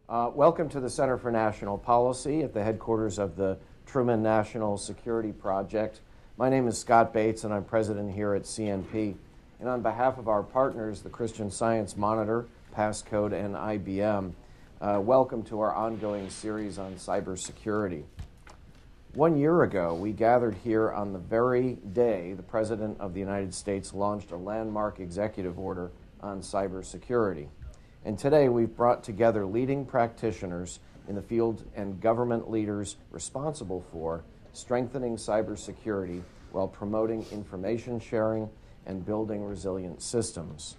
Welcome to the Center for National Policy at the headquarters of the Truman National Security Project. My name is Scott Bates, and I'm president here at CNP. And on behalf of our partners, the Christian Science Monitor, Passcode, and IBM, welcome to our ongoing series on cybersecurity. 1 year ago, we gathered here on the very day the President of the United States launched a landmark executive order on cybersecurity. And today we've brought together leading practitioners in the field and government leaders responsible for strengthening cybersecurity while promoting information sharing and building resilient systems.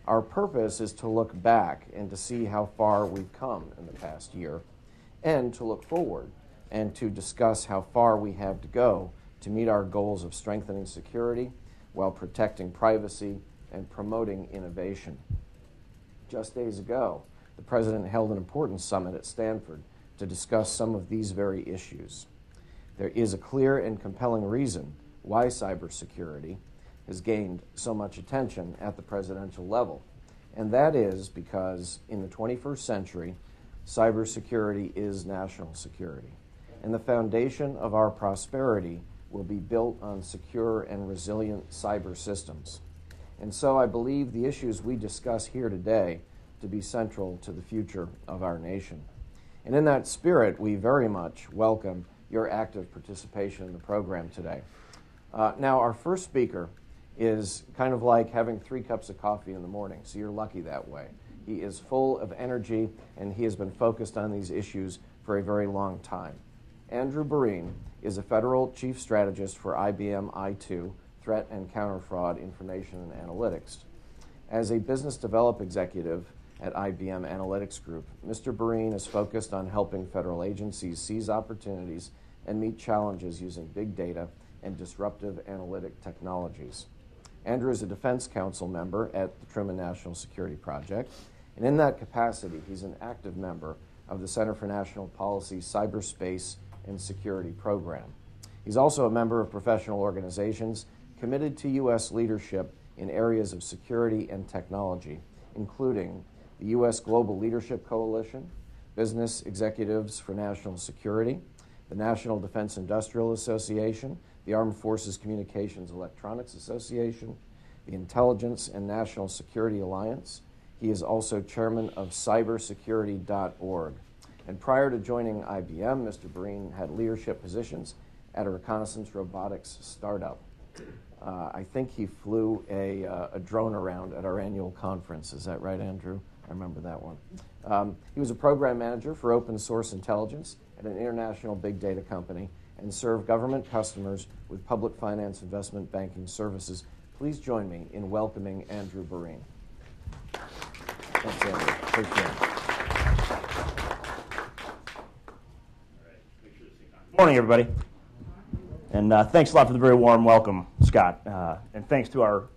Our purpose is to look back and to see how far we've come in the past year, and to look forward and to discuss how far we have to go to meet our goals of strengthening security while protecting privacy and promoting innovation. Just days ago, the President held an important summit at Stanford to discuss some of these very issues. There is a clear and compelling reason why cybersecurity has gained so much attention at the presidential level, and that is because in the 21st century, cybersecurity is national security, and the foundation of our prosperity will be built on secure and resilient cyber systems. And so I believe the issues we discuss here today to be central to the future of our nation. And in that spirit, we very much welcome your active participation in the program today. Now, our first speaker is kind of like having 3 cups of coffee in the morning, so you're lucky that way. He is full of energy, and he has been focused on these issues for a very long time. Andrew Bereen is a federal chief strategist for IBM i2, Threat and Counter Fraud Information and Analytics. As a business development executive at IBM Analytics Group, Mr. Bereen is focused on helping federal agencies seize opportunities and meet challenges using big data and disruptive analytic technologies. Andrew is a Defense Council member at the Truman National Security Project, and in that capacity, he's an active member of the Center for National Policy Cyberspace and Security Program. He's also a member of professional organizations committed to U.S. leadership in areas of security and technology, including the U.S. Global Leadership Coalition, Business Executives for National Security, the National Defense Industrial Association, the Armed Forces Communications Electronics Association, the Intelligence and National Security Alliance. He is also chairman of Cybersecurity.org. And prior to joining IBM, Mr. Bereen had leadership positions at a reconnaissance robotics startup. I think he flew a drone around at our annual conference. Is that right, Andrew? I remember that one. He was a program manager for open source intelligence at an international big data company and served government customers with public finance investment banking services. Please join me in welcoming Andrew Bereen. Thanks, Andrew. Appreciate it. Good morning, everybody. And thanks a lot for the very warm welcome, Scott. And thanks to our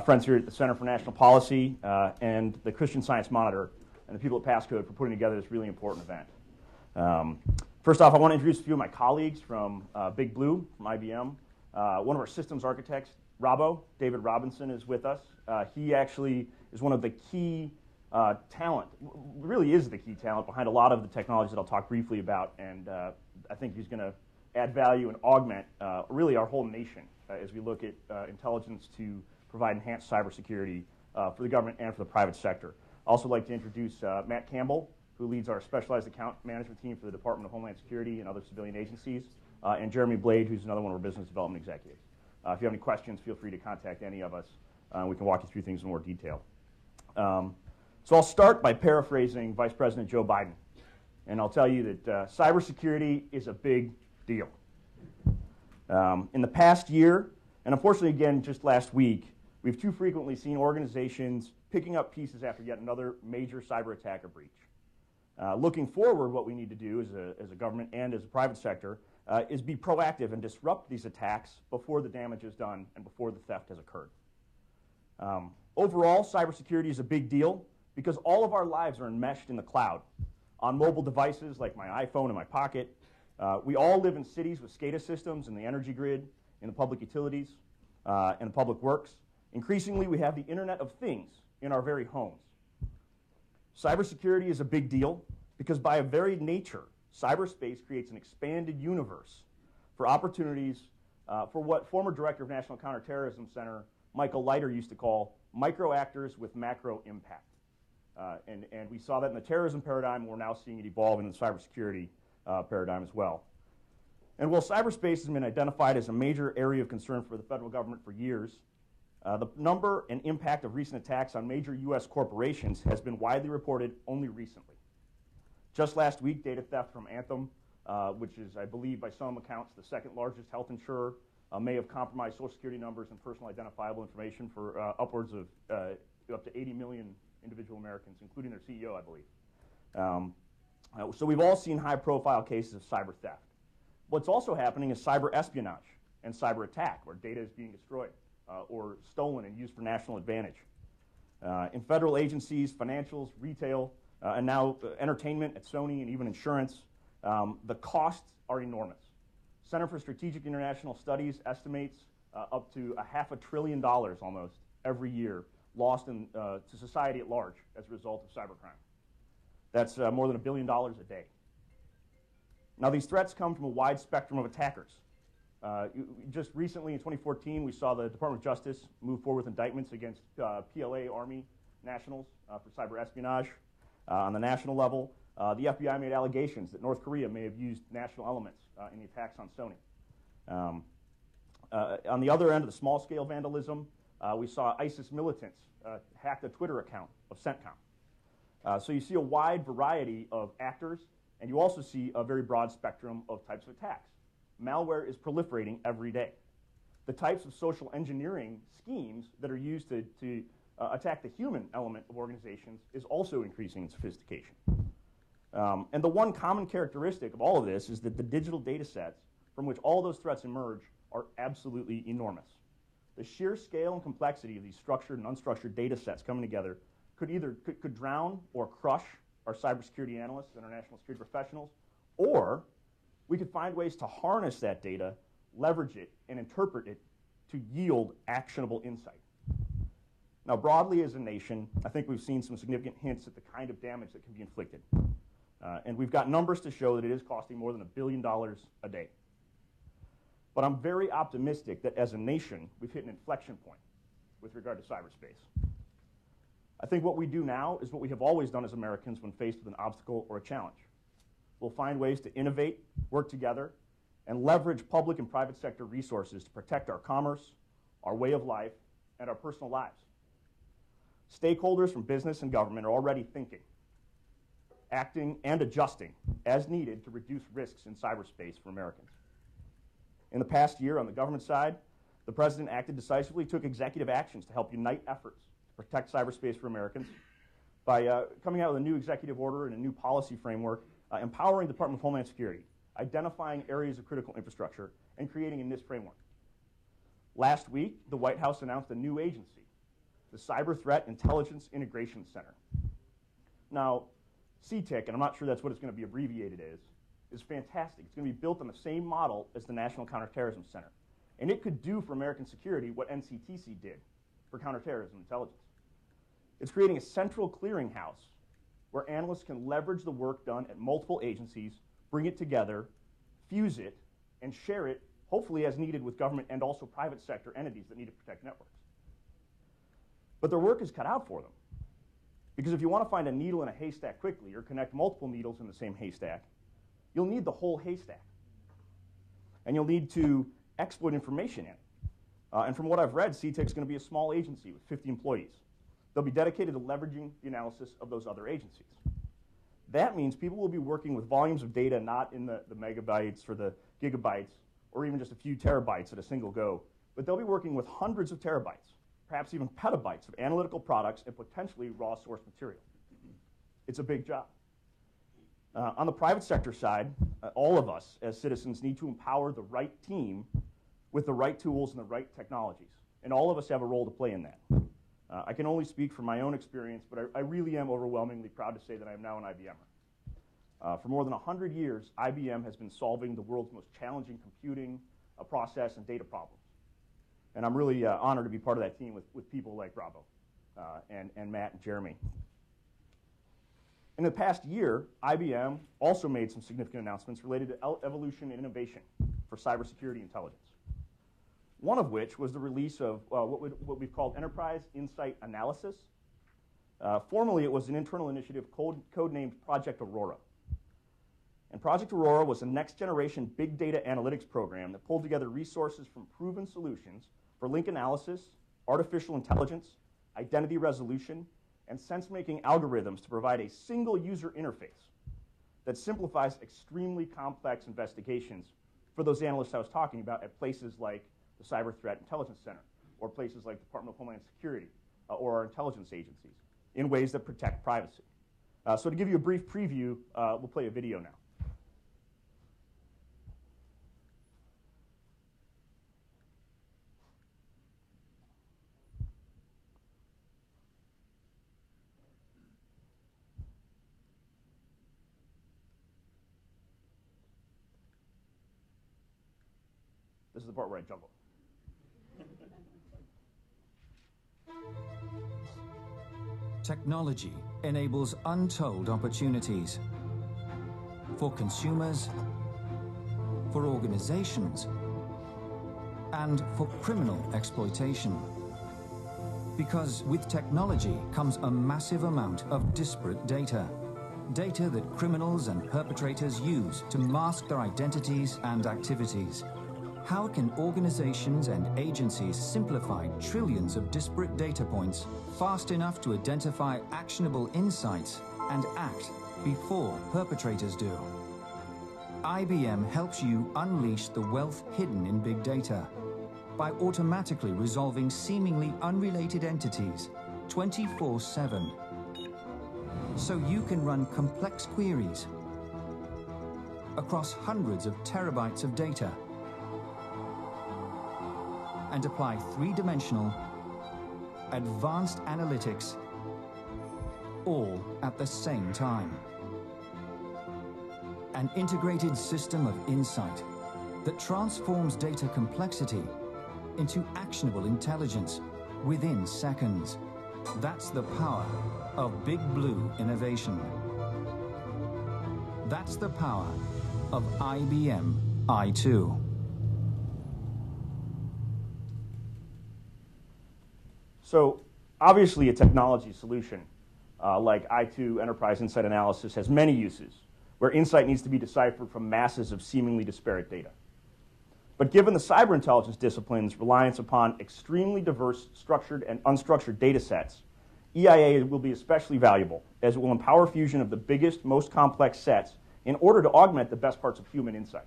friends here at the Center for National Policy and the Christian Science Monitor and the people at Passcode for putting together this really important event. First off, I want to introduce a few of my colleagues from Big Blue, from IBM. One of our systems architects, David Robinson, is with us. He actually is one of the key talent, really is the key talent behind a lot of the technologies that I'll talk briefly about, and I think he's going to add value and augment really our whole nation as we look at intelligence to provide enhanced cybersecurity for the government and for the private sector. I'd also like to introduce Matt Campbell, who leads our specialized account management team for the Department of Homeland Security and other civilian agencies, and Jeremy Blade, who's another one of our business development executives. If you have any questions, feel free to contact any of us. We can walk you through things in more detail. So I'll start by paraphrasing Vice President Joe Biden, and I'll tell you that cybersecurity is a big deal. In the past year, and unfortunately again just last week, we've too frequently seen organizations picking up pieces after yet another major cyber attack or breach. Looking forward, what we need to do as a government and as a private sector is be proactive and disrupt these attacks before the damage is done and before the theft has occurred. Overall, cybersecurity is a big deal because all of our lives are enmeshed in the cloud. On mobile devices like my iPhone in my pocket, we all live in cities with SCADA systems in the energy grid, in the public utilities, and the public works. Increasingly, we have the Internet of Things in our very homes. Cybersecurity is a big deal Because by very nature, cyberspace creates an expanded universe for opportunities for what former director of National Counterterrorism Center Michael Leiter used to call micro actors with macro impact. And we saw that in the terrorism paradigm. We're now seeing it evolve in the cybersecurity paradigm as well. And while cyberspace has been identified as a major area of concern for the federal government for years, the number and impact of recent attacks on major U.S. corporations has been widely reported only recently. Just last week, data theft from Anthem, which is, I believe, by some accounts, the second largest health insurer, may have compromised Social Security numbers and personal identifiable information for upwards of up to 80 million individual Americans, including their CEO, I believe. So we've all seen high-profile cases of cyber theft. What's also happening is cyber espionage and cyber attack, where data is being destroyed or stolen and used for national advantage. In federal agencies, financials, retail, and now entertainment at Sony and even insurance, the costs are enormous. Center for Strategic International Studies estimates up to $500 billion almost every year lost to society at large as a result of cybercrime. That's more than $1 billion a day. Now, these threats come from a wide spectrum of attackers. Just recently, in 2014, we saw the Department of Justice move forward with indictments against PLA Army nationals for cyber espionage. On the national level, the FBI made allegations that North Korea may have used national elements in the attacks on Sony. On the other end of the small-scale vandalism, we saw ISIS militants hack the Twitter account of CENTCOM. So you see a wide variety of actors, and you also see a very broad spectrum of types of attacks. Malware is proliferating every day. The types of social engineering schemes that are used to attack the human element of organizations is also increasing in sophistication. And the one common characteristic of all of this is that the digital data sets from which all those threats emerge are absolutely enormous. The sheer scale and complexity of these structured and unstructured data sets coming together could drown or crush our cybersecurity analysts and our national security professionals, or we could find ways to harness that data, leverage it, and interpret it to yield actionable insight. Now, broadly as a nation, I think we've seen some significant hints at the kind of damage that can be inflicted. And we've got numbers to show that it is costing more than $1 billion a day. But I'm very optimistic that as a nation, we've hit an inflection point with regard to cyberspace. I think what we do now is what we have always done as Americans when faced with an obstacle or a challenge. We'll find ways to innovate, work together, and leverage public and private sector resources to protect our commerce, our way of life, and our personal lives. Stakeholders from business and government are already thinking, acting, and adjusting as needed to reduce risks in cyberspace for Americans. In the past year, on the government side, the President acted decisively, took executive actions to help unite efforts to protect cyberspace for Americans by coming out with a new executive order and a new policy framework, empowering the Department of Homeland Security, identifying areas of critical infrastructure, and creating a NIST framework. Last week, the White House announced a new agency, the Cyber Threat Intelligence Integration Center. Now, CTIC, and I'm not sure that's what it's going to be abbreviated as, is fantastic. It's going to be built on the same model as the National Counterterrorism Center. And it could do for American security what NCTC did for counterterrorism intelligence. It's creating a central clearinghouse where analysts can leverage the work done at multiple agencies, bring it together, fuse it, and share it, hopefully as needed with government and also private sector entities that need to protect networks. But their work is cut out for them. Because if you want to find a needle in a haystack quickly or connect multiple needles in the same haystack, you'll need the whole haystack. And you'll need to exploit information in it. And from what I've read, CTIC is going to be a small agency with 50 employees. They'll be dedicated to leveraging the analysis of those other agencies. That means people will be working with volumes of data not in the megabytes or the gigabytes or even just a few terabytes at a single go, but they'll be working with hundreds of terabytes, perhaps even petabytes of analytical products and potentially raw source material. It's a big job. On the private sector side, all of us as citizens need to empower the right team with the right tools and the right technologies. And all of us have a role to play in that. I can only speak from my own experience, but I really am overwhelmingly proud to say that I am now an IBMer. For more than 100 years, IBM has been solving the world's most challenging computing, process, and data problems. And I'm really honored to be part of that team with people like Bravo and Matt and Jeremy. In the past year, IBM also made some significant announcements related to evolution and innovation for cybersecurity intelligence. One of which was the release of what we've called Enterprise Insight Analysis. Formerly, it was an internal initiative codenamed Project Aurora. And Project Aurora was a next-generation big data analytics program that pulled together resources from proven solutions for link analysis, artificial intelligence, identity resolution, and sense-making algorithms to provide a single user interface that simplifies extremely complex investigations for those analysts I was talking about at places like the Cyber Threat Intelligence Center, or places like the Department of Homeland Security, or our intelligence agencies, in ways that protect privacy. So to give you a brief preview, we'll play a video now. This is the part where I juggle. Technology enables untold opportunities for consumers, for organizations, and for criminal exploitation. Because with technology comes a massive amount of disparate data. Data that criminals and perpetrators use to mask their identities and activities. How can organizations and agencies simplify trillions of disparate data points fast enough to identify actionable insights and act before perpetrators do? IBM helps you unleash the wealth hidden in big data by automatically resolving seemingly unrelated entities 24/7. So you can run complex queries across hundreds of terabytes of data and apply three-dimensional, advanced analytics, all at the same time. An integrated system of insight that transforms data complexity into actionable intelligence within seconds. That's the power of Big Blue innovation. That's the power of IBM i2. So obviously a technology solution like i2 Enterprise Insight Analysis has many uses where insight needs to be deciphered from masses of seemingly disparate data. But given the cyber intelligence discipline's reliance upon extremely diverse structured and unstructured data sets, EIA will be especially valuable as it will empower fusion of the biggest, most complex sets in order to augment the best parts of human insight.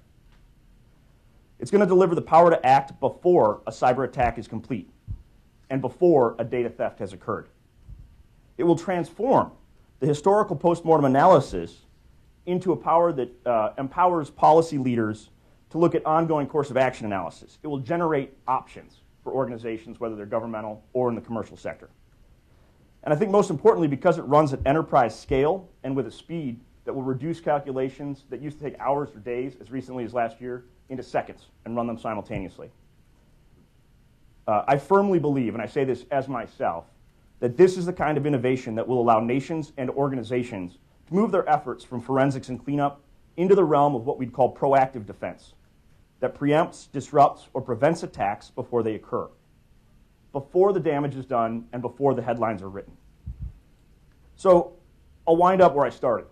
It's going to deliver the power to act before a cyber attack is complete and before a data theft has occurred. It will transform the historical postmortem analysis into a power that empowers policy leaders to look at ongoing course of action analysis. It will generate options for organizations, whether they're governmental or in the commercial sector. And I think most importantly, because it runs at enterprise scale and with a speed that will reduce calculations that used to take hours or days, as recently as last year, into seconds and run them simultaneously. I firmly believe, and I say this as myself, that this is the kind of innovation that will allow nations and organizations to move their efforts from forensics and cleanup into the realm of what we'd call proactive defense, that preempts, disrupts, or prevents attacks before they occur, before the damage is done and before the headlines are written. So I'll wind up where I started.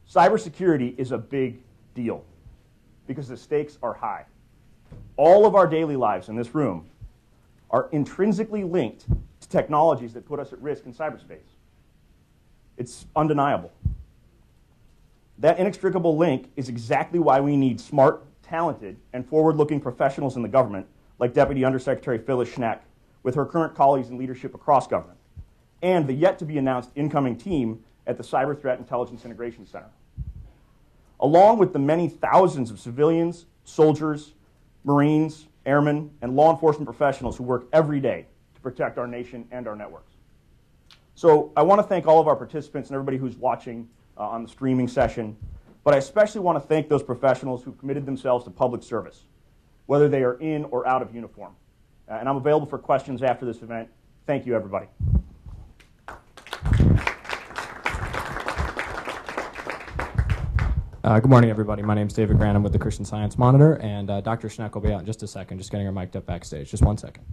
Cybersecurity is a big deal because the stakes are high. All of our daily lives in this room are intrinsically linked to technologies that put us at risk in cyberspace. It's undeniable. That inextricable link is exactly why we need smart, talented, and forward-looking professionals in the government, like Deputy Undersecretary Phyllis Schneck, with her current colleagues in leadership across government, and the yet-to-be-announced incoming team at the Cyber Threat Intelligence Integration Center. Along with the many thousands of civilians, soldiers, Marines, airmen, and law enforcement professionals who work every day to protect our nation and our networks. So I want to thank all of our participants and everybody who's watching on the streaming session, but I especially want to thank those professionals who committed themselves to public service, whether they are in or out of uniform. And I'm available for questions after this event. Thank you, everybody. Good morning, everybody. My name is David Grant. I'm with the Christian Science Monitor, and Dr. Schneck will be out in just a second, just getting her mic'd up backstage. Just 1 second.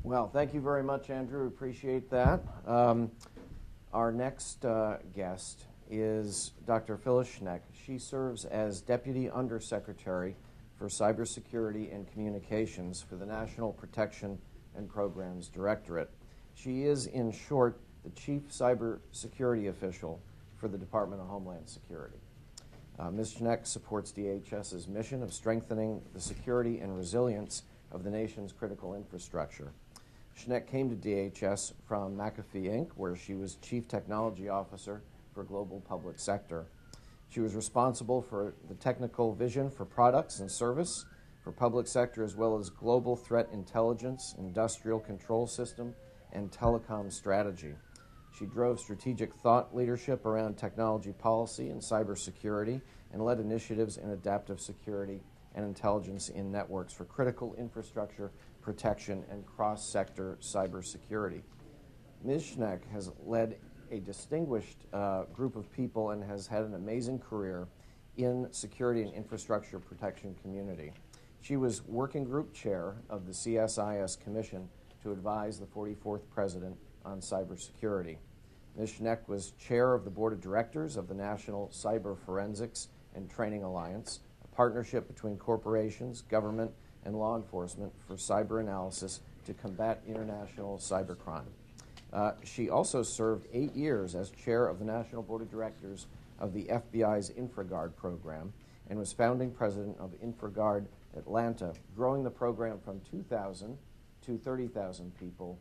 Well, thank you very much, Andrew. Appreciate that. Our next guest is Dr. Phyllis Schneck. She serves as Deputy Undersecretary for Cybersecurity and Communications for the National Protection and Programs Directorate. She is, in short, the Chief Cybersecurity Official for the Department of Homeland Security. Ms. Schneck supports DHS's mission of strengthening the security and resilience of the nation's critical infrastructure. Schneck came to DHS from McAfee, Inc., where she was Chief Technology Officer for Global Public Sector. She was responsible for the technical vision for products and service for public sector, as well as global threat intelligence, industrial control system, and telecom strategy. She drove strategic thought leadership around technology policy and cybersecurity and led initiatives in adaptive security and intelligence in networks for critical infrastructure protection and cross-sector cybersecurity. Ms. Schneck has led a distinguished group of people and has had an amazing career in security and infrastructure protection community. She was working group chair of the CSIS Commission to advise the 44th President on cybersecurity. Ms. Schneck was chair of the board of directors of the National Cyber Forensics and Training Alliance, a partnership between corporations, government, and law enforcement for cyber analysis to combat international cybercrime. She also served 8 years as chair of the National Board of Directors of the FBI's InfraGard program and was founding president of InfraGard Atlanta, growing the program from 2,000 to 30,000 people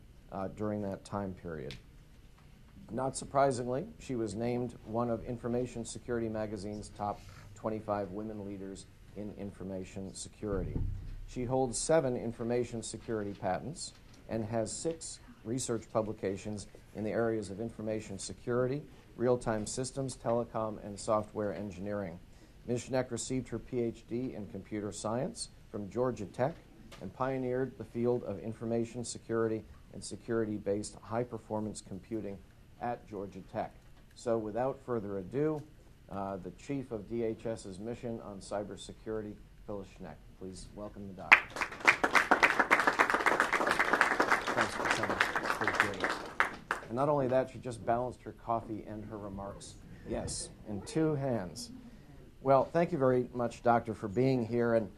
during that time period. Not surprisingly, she was named one of Information Security Magazine's top 25 women leaders in information security. She holds 7 information security patents and has 6 research publications in the areas of information security, real-time systems, telecom, and software engineering. Ms. Schneck received her PhD in computer science from Georgia Tech and pioneered the field of information security and security-based high-performance computing at Georgia Tech. So without further ado, the chief of DHS's mission on cybersecurity, Phyllis Schneck. Please welcome the doctor. Thanks for coming. Appreciate it. And not only that, she just balanced her coffee and her remarks. Yes, in two hands. Well, thank you very much, Doctor, for being here. And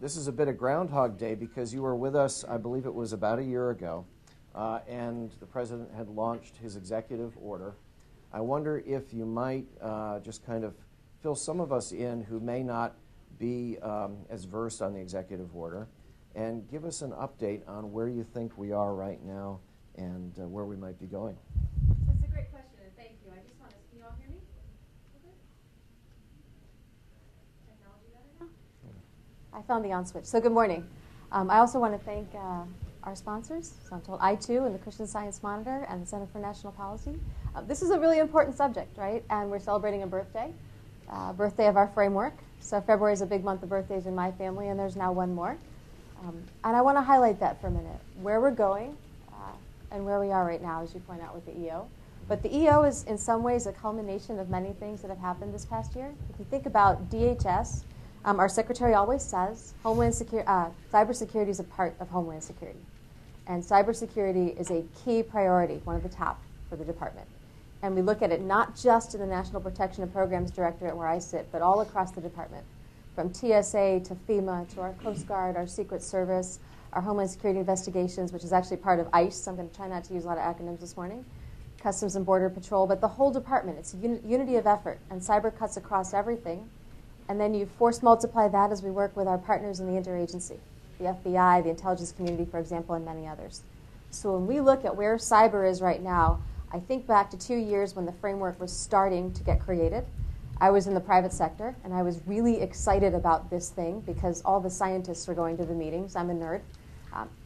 this is a bit of Groundhog Day because you were with us, I believe it was about a year ago, and the President had launched his executive order. I wonder if you might just kind of fill some of us in who may not be as versed on the executive order and give us an update on where you think we are right now and where we might be going. That's a great question, and thank you. I just want to, can you all hear me? Technology better now? I found the on switch. So good morning. I also want to thank our sponsors. So I'm told I2 and the Christian Science Monitor and the Center for National Policy. This is a really important subject, right? And we're celebrating a birthday of our framework. So February is a big month of birthdays in my family, and there's now one more. And I want to highlight that for a minute, where we're going and where we are right now, as you point out with the EO. But the EO is in some ways a culmination of many things that have happened this past year. If you think about DHS, our secretary always says cybersecurity is a part of Homeland Security. And cybersecurity is a key priority, one of the top for the department. And we look at it not just in the National Protection and Programs Directorate where I sit, but all across the department, from TSA to FEMA to our Coast Guard, our Secret Service, our Homeland Security Investigations, which is actually part of ICE. I'm going to try not to use a lot of acronyms this morning. Customs and Border Patrol, but the whole department. It's a unity of effort, and cyber cuts across everything. And then you force multiply that as we work with our partners in the interagency, the FBI, the intelligence community, for example, and many others. So when we look at where cyber is right now, I think back to 2 years when the framework was starting to get created. I was in the private sector, and I was really excited about this thing because all the scientists were going to the meetings. I'm a nerd.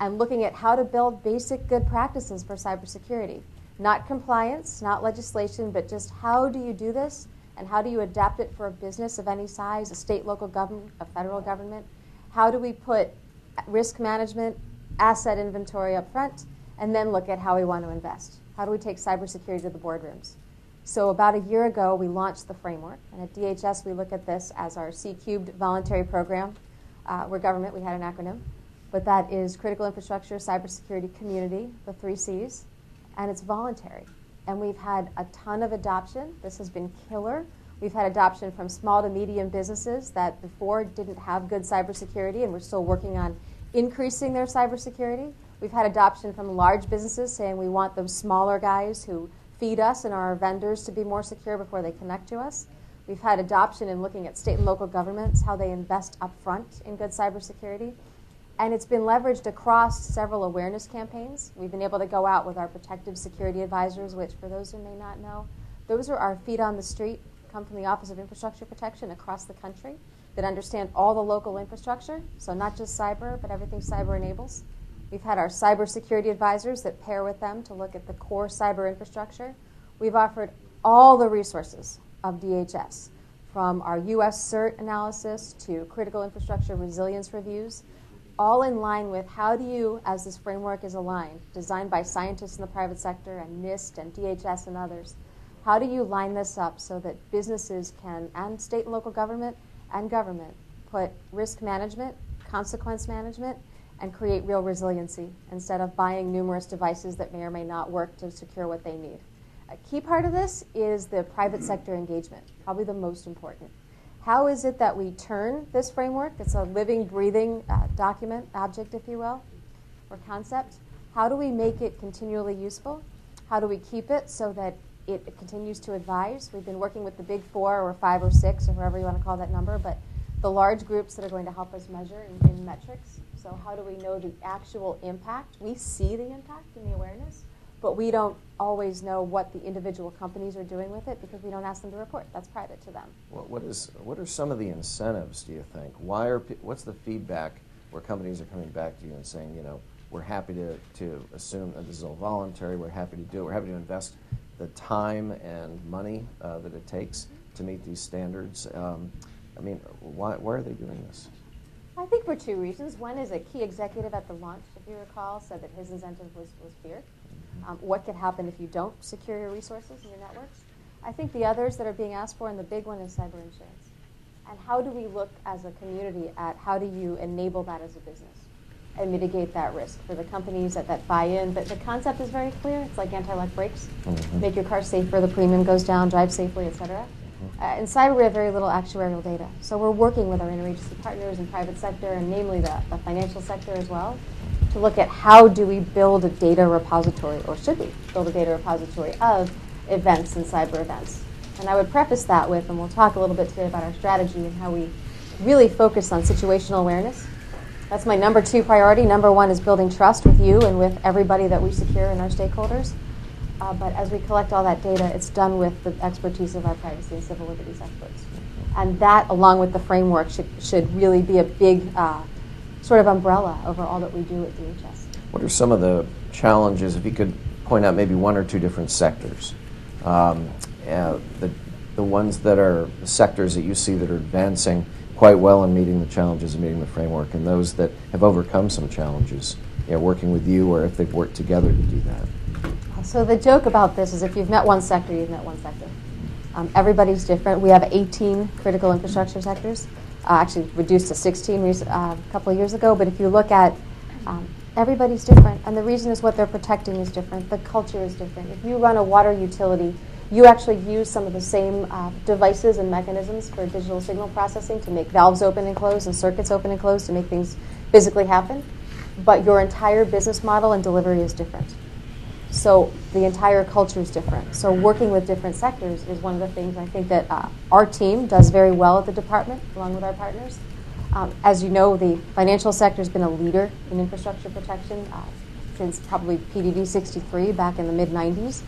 And looking at how to build basic good practices for cybersecurity. Not compliance, not legislation, but just how do you do this, and how do you adapt it for a business of any size, a state, local government, a federal government? How do we put risk management, asset inventory up front, and then look at how we want to invest? How do we take cybersecurity to the boardrooms? So about a year ago, we launched the framework. And at DHS, we look at this as our C-cubed voluntary program. We're government. We had an acronym. But that is critical infrastructure, cybersecurity, community, the 3 Cs. And it's voluntary. And we've had a ton of adoption. This has been killer. We've had adoption from small to medium businesses that before didn't have good cybersecurity, and we're still working on increasing their cybersecurity. We've had adoption from large businesses saying we want those smaller guys who feed us and are our vendors to be more secure before they connect to us. We've had adoption in looking at state and local governments, how they invest up front in good cybersecurity. And it's been leveraged across several awareness campaigns. We've been able to go out with our protective security advisors, which for those who may not know, those are our feet on the street, come from the Office of Infrastructure Protection across the country that understand all the local infrastructure, so not just cyber, but everything cyber enables. We've had our cybersecurity advisors that pair with them to look at the core cyber infrastructure. We've offered all the resources of DHS, from our U.S. CERT analysis to critical infrastructure resilience reviews, all in line with how do you, as this framework is aligned, designed by scientists in the private sector and NIST and DHS and others, how do you line this up so that businesses can, and state and local government and government, put risk management, consequence management, and create real resiliency instead of buying numerous devices that may or may not work to secure what they need. A key part of this is the private sector engagement, probably the most important. How is it that we turn this framework? It's a living, breathing document, object, if you will, or concept. How do we make it continually useful? How do we keep it so that it continues to advise? We've been working with the big 4 or 5 or 6, or whoever you want to call that number, but the large groups that are going to help us measure in metrics. So how do we know the actual impact? We see the impact and the awareness, but we don't always know what the individual companies are doing with it because we don't ask them to report. That's private to them. Well, what are some of the incentives, do you think? What's the feedback where companies are coming back to you and saying, you know, we're happy to assume that this is all voluntary, we're happy to do it, we're happy to invest the time and money that it takes to meet these standards? I mean, why are they doing this? I think for two reasons. One is a key executive at the launch, if you recall, said that his incentive was fear. What could happen if you don't secure your resources and your networks? I think the others that are being asked for, and the big one, is cyber insurance. And how do we look as a community at how do you enable that as a business and mitigate that risk for the companies that buy in? But the concept is very clear. It's like anti-lock brakes. Make your car safer, the premium goes down, drive safely, et cetera. In cyber, we have very little actuarial data. So we're working with our interagency partners in private sector, and namely the financial sector as well, to look at how do we build a data repository, or should we build a data repository of events and cyber events. And I would preface that with, and we'll talk a little bit today about our strategy and how we really focus on situational awareness. That's my number 2 priority. Number 1 is building trust with you and with everybody that we secure and our stakeholders. But as we collect all that data, it's done with the expertise of our privacy and civil liberties experts. And that, along with the framework, should really be a big sort of umbrella over all that we do at DHS. What are some of the challenges, if you could point out maybe 1 or 2 different sectors? The ones that are the sectors that you see that are advancing quite well in meeting the challenges and meeting the framework, and those that have overcome some challenges, working with you, or if they've worked together to do that. So the joke about this is if you've met one sector, you've met one sector. Everybody's different. We have 18 critical infrastructure sectors, actually reduced to 16 a couple of years ago. But if you look at everybody's different, and the reason is what they're protecting is different. The culture is different. If you run a water utility, you actually use some of the same devices and mechanisms for digital signal processing to make valves open and close and circuits open and close to make things physically happen. But your entire business model and delivery is different. So the entire culture is different. So working with different sectors is one of the things I think that our team does very well at the department, along with our partners. As you know, the financial sector has been a leader in infrastructure protection since probably PDD 63 back in the mid-90s.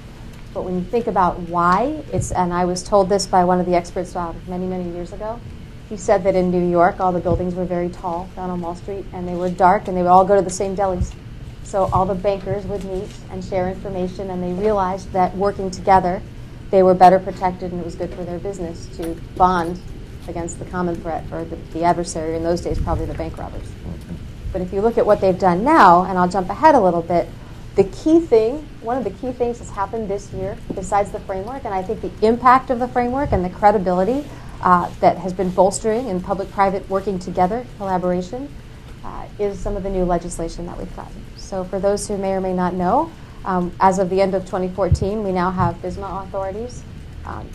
But when you think about why, and I was told this by one of the experts many, many years ago. He said that in New York, all the buildings were very tall down on Wall Street, and they were dark, and they would all go to the same delis. So all the bankers would meet and share information, and they realized that working together, they were better protected, and it was good for their business to bond against the common threat, or the adversary, in those days probably the bank robbers. But if you look at what they've done now, and I'll jump ahead a little bit, one of the key things that's happened this year, besides the framework, and I think the impact of the framework and the credibility that has been bolstering in public-private working together collaboration, is some of the new legislation that we've gotten. So for those who may or may not know, as of the end of 2014, we now have FISMA authorities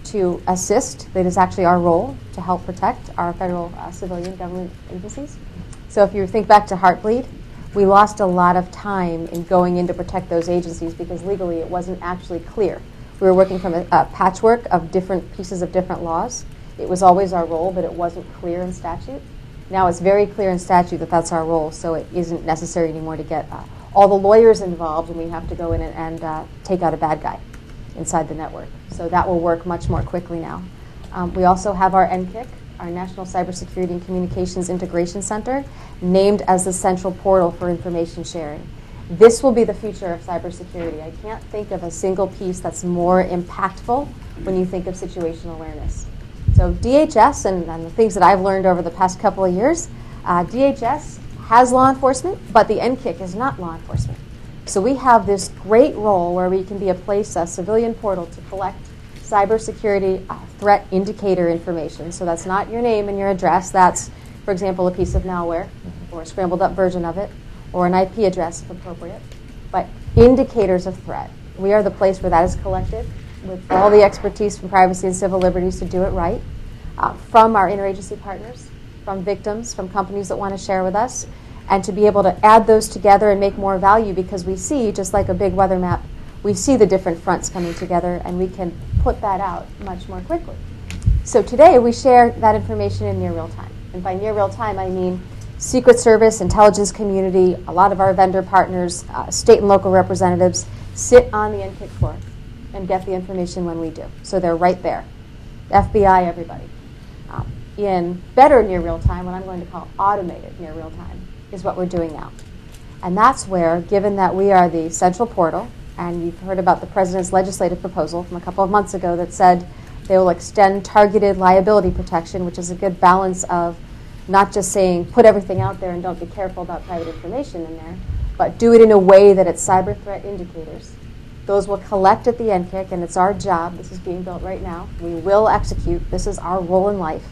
to assist. That is actually our role to help protect our federal civilian government agencies. So if you think back to Heartbleed, we lost a lot of time in going in to protect those agencies because legally it wasn't actually clear. We were working from a patchwork of different pieces of different laws. It was always our role, but it wasn't clear in statute. Now it's very clear in statute that that's our role, so it isn't necessary anymore to get all the lawyers involved, and we have to go in and take out a bad guy inside the network. So that will work much more quickly now. We also have our NCIC, our National Cybersecurity and Communications Integration Center, named as the central portal for information sharing. This will be the future of cybersecurity. I can't think of a single piece that's more impactful when you think of situational awareness. So DHS, and the things that I've learned over the past couple of years, DHS has law enforcement, but the NCIC is not law enforcement. So we have this great role where we can be a civilian portal to collect cybersecurity threat indicator information. So that's not your name and your address. That's, for example, a piece of malware or a scrambled up version of it or an IP address if appropriate. But indicators of threat. We are the place where that is collected with all the expertise from privacy and civil liberties to do it right, from our interagency partners, from victims, from companies that want to share with us, and to be able to add those together and make more value because we see, just like a big weather map, we see the different fronts coming together and we can put that out much more quickly. So today we share that information in near real time. And by near real time, I mean Secret Service, intelligence community, a lot of our vendor partners, state and local representatives sit on the NCIC floor and get the information when we do. So they're right there. FBI, everybody. In better near real time, what I'm going to call automated near real time, is what we're doing now. And that's where, given that we are the central portal, and you've heard about the President's legislative proposal from a couple of months ago that said they will extend targeted liability protection, which is a good balance of not just saying put everything out there and don't be careful about private information in there, but do it in a way that it's cyber threat indicators. Those will collect at the NCIC, and it's our job. This is being built right now. We will execute. This is our role in life,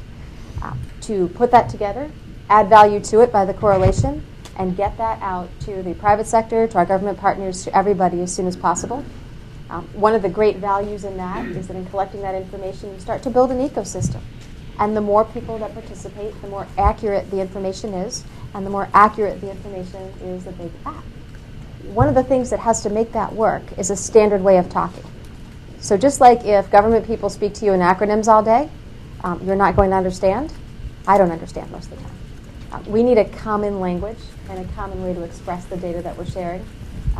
to put that together, add value to it by the correlation, and get that out to the private sector, to our government partners, to everybody as soon as possible. One of the great values in that is that in collecting that information, you start to build an ecosystem. And the more people that participate, the more accurate the information is, and the more accurate the information is that they get back. One of the things that has to make that work is a standard way of talking. So just like if government people speak to you in acronyms all day, you're not going to understand. I don't understand most of the time. We need a common language and a common way to express the data that we're sharing.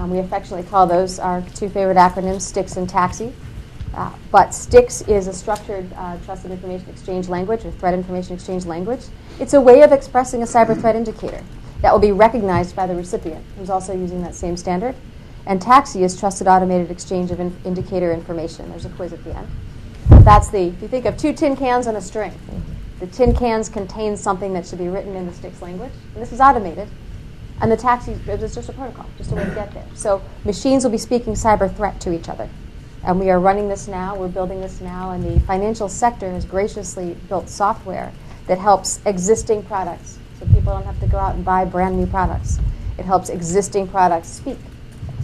We affectionately call those our two favorite acronyms, STIX and TAXI. But STIX is a structured trusted information exchange language, or threat information exchange language. It's a way of expressing a cyber threat indicator that will be recognized by the recipient, who's also using that same standard. And TAXI is trusted automated exchange of indicator information. There's a quiz at the end. That's if you think of two tin cans on a string, the tin cans contain something that should be written in the STIX language, and this is automated. And the TAXI is just a protocol, just a way to get there. So machines will be speaking cyber threat to each other. And we are running this now, we're building this now, and the financial sector has graciously built software that helps existing products, so people don't have to go out and buy brand new products. It helps existing products speak,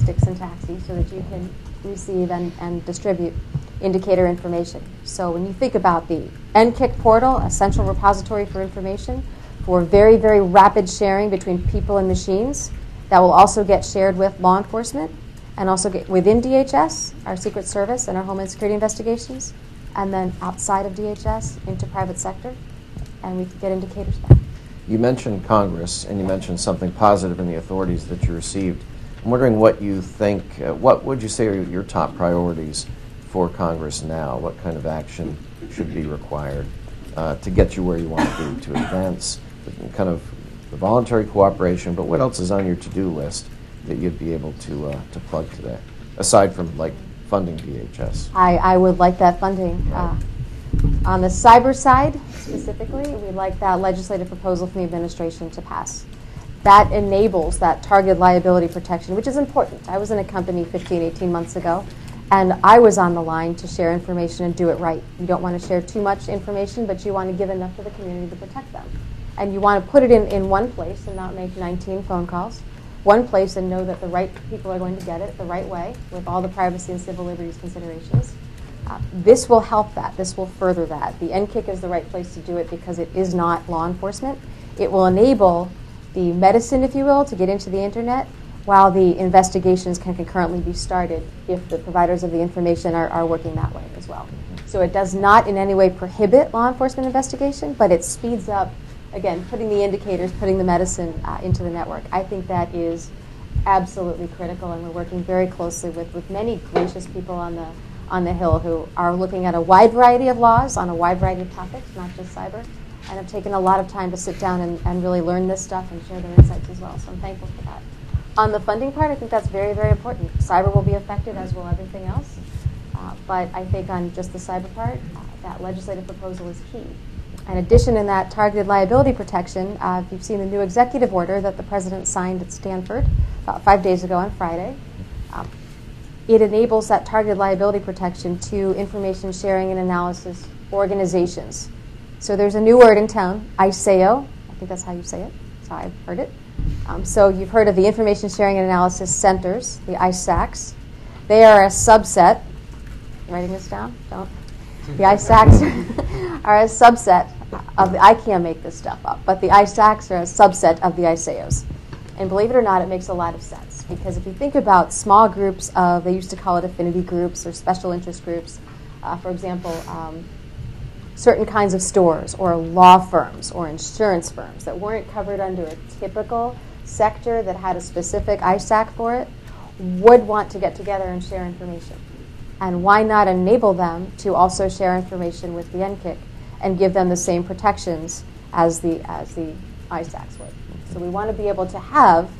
STIX and TAXI, so that you can receive and distribute indicator information. So when you think about the NCIC portal, a central repository for information, for very, very rapid sharing between people and machines, that will also get shared with law enforcement, and also get within DHS, our Secret Service and our Homeland Security investigations, and then outside of DHS into private sector, and we can get indicators back. You mentioned Congress, and you mentioned something positive in the authorities that you received. I'm wondering what you think, what would you say are your top priorities for Congress now? What kind of action should be required to get you where you want to be, to advance kind of the voluntary cooperation, but what else is on your to-do list that you'd be able to plug today, aside from like funding DHS? I would like that funding. Right. On the cyber side, specifically, we'd like that legislative proposal from the administration to pass. That enables that targeted liability protection, which is important. I was in a company 15, 18 months ago, and I was on the line to share information and do it right. You don't want to share too much information, but you want to give enough to the community to protect them. And you want to put it in one place and not make 19 phone calls. One place and know that the right people are going to get it the right way with all the privacy and civil liberties considerations. This will help that. This will further that. The NCIC is the right place to do it because it is not law enforcement. It will enable the medicine, if you will, to get into the internet while the investigations can concurrently be started if the providers of the information are working that way as well. So it does not in any way prohibit law enforcement investigation, but it speeds up, again, putting the indicators, putting the medicine into the network. I think that is absolutely critical, and we're working very closely with many gracious people on the Hill who are looking at a wide variety of laws on a wide variety of topics, not just cyber, and have taken a lot of time to sit down and really learn this stuff and share their insights as well. So I'm thankful for that. On the funding part, I think that's very, very important. Cyber will be affected, as will everything else. But I think on just the cyber part, that legislative proposal is key. In addition, in that targeted liability protection, you've seen the new executive order that the president signed at Stanford about 5 days ago on Friday. It enables that targeted liability protection to information sharing and analysis organizations. So there's a new word in town, ISAO. I think that's how you say it. That's how I've heard it. So you've heard of the Information Sharing and Analysis Centers, the ISACs. They are a subset. Writing this down? Don't. The ISACs are a subset of the, I can't make this stuff up, but the ISACs are a subset of the ISAOs. And believe it or not, it makes a lot of sense. Because if you think about small groups of, they used to call it affinity groups or special interest groups, for example, certain kinds of stores or law firms or insurance firms that weren't covered under a typical sector that had a specific ISAC for it, would want to get together and share information. And why not enable them to also share information with the NCIC and give them the same protections as the ISACs would? So we want to be able to have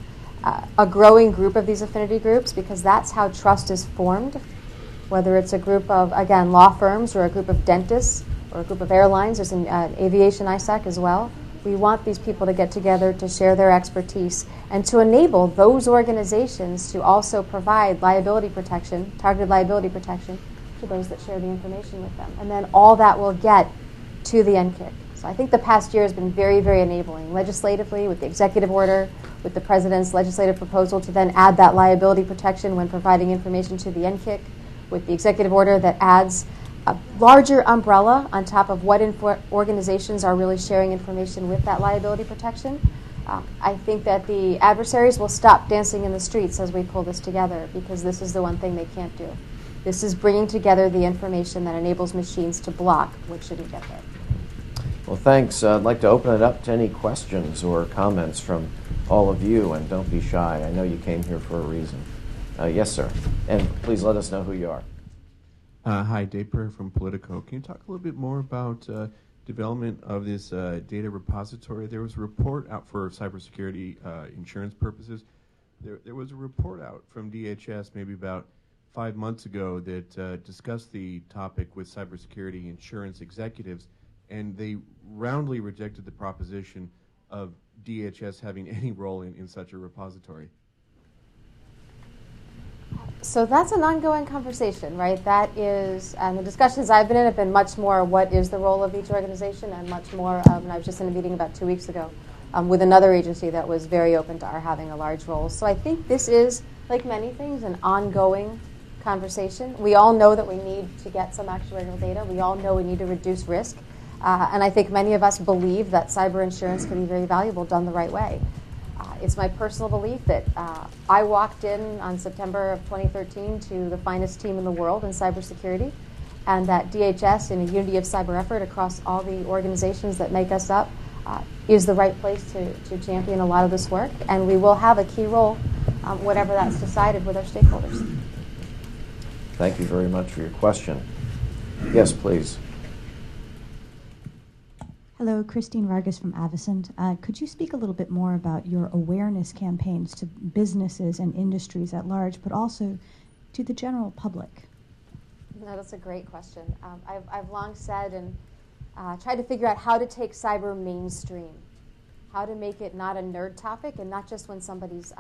a growing group of these affinity groups, because that's how trust is formed, whether it's a group of, again, law firms or a group of dentists or a group of airlines. There's an aviation ISAC as well. We want these people to get together to share their expertise and to enable those organizations to also provide liability protection, targeted liability protection, to those that share the information with them. And then all that will get to the NCIC. So I think the past year has been very, very enabling, legislatively, with the executive order, with the president's legislative proposal to then add that liability protection when providing information to the NCIC, with the executive order that adds a larger umbrella on top of what organizations are really sharing information with that liability protection. I think that the adversaries will stop dancing in the streets as we pull this together, because this is the one thing they can't do. This is bringing together the information that enables machines to block what shouldn't get there. Well, thanks. I'd like to open it up to any questions or comments from all of you, and don't be shy. I know you came here for a reason. Yes, sir. And please let us know who you are. Hi, Dave Perry from Politico. Can you talk a little bit more about development of this data repository? There was a report out for cybersecurity insurance purposes. There was a report out from DHS maybe about 5 months ago that discussed the topic with cybersecurity insurance executives, and they roundly rejected the proposition of DHS having any role in such a repository. So that's an ongoing conversation, right? That is, and the discussions I've been in have been much more what is the role of each organization, and much more, and I was just in a meeting about 2 weeks ago with another agency that was very open to our having a large role. So I think this is, like many things, an ongoing conversation. We all know that we need to get some actuarial data. We all know we need to reduce risk. And I think many of us believe that cyber insurance can be very valuable done the right way. It's my personal belief that I walked in on September of 2013 to the finest team in the world in cybersecurity, and that DHS, in a unity of cyber effort across all the organizations that make us up, is the right place to champion a lot of this work. And we will have a key role, whatever that's decided, with our stakeholders. Thank you very much for your question. Yes, please. Hello, Christine Vargas from Avicent. Could you speak a little bit more about your awareness campaigns to businesses and industries at large, but also to the general public? No, that's a great question. I've long said and tried to figure out how to take cyber mainstream, how to make it not a nerd topic, and not just when somebody's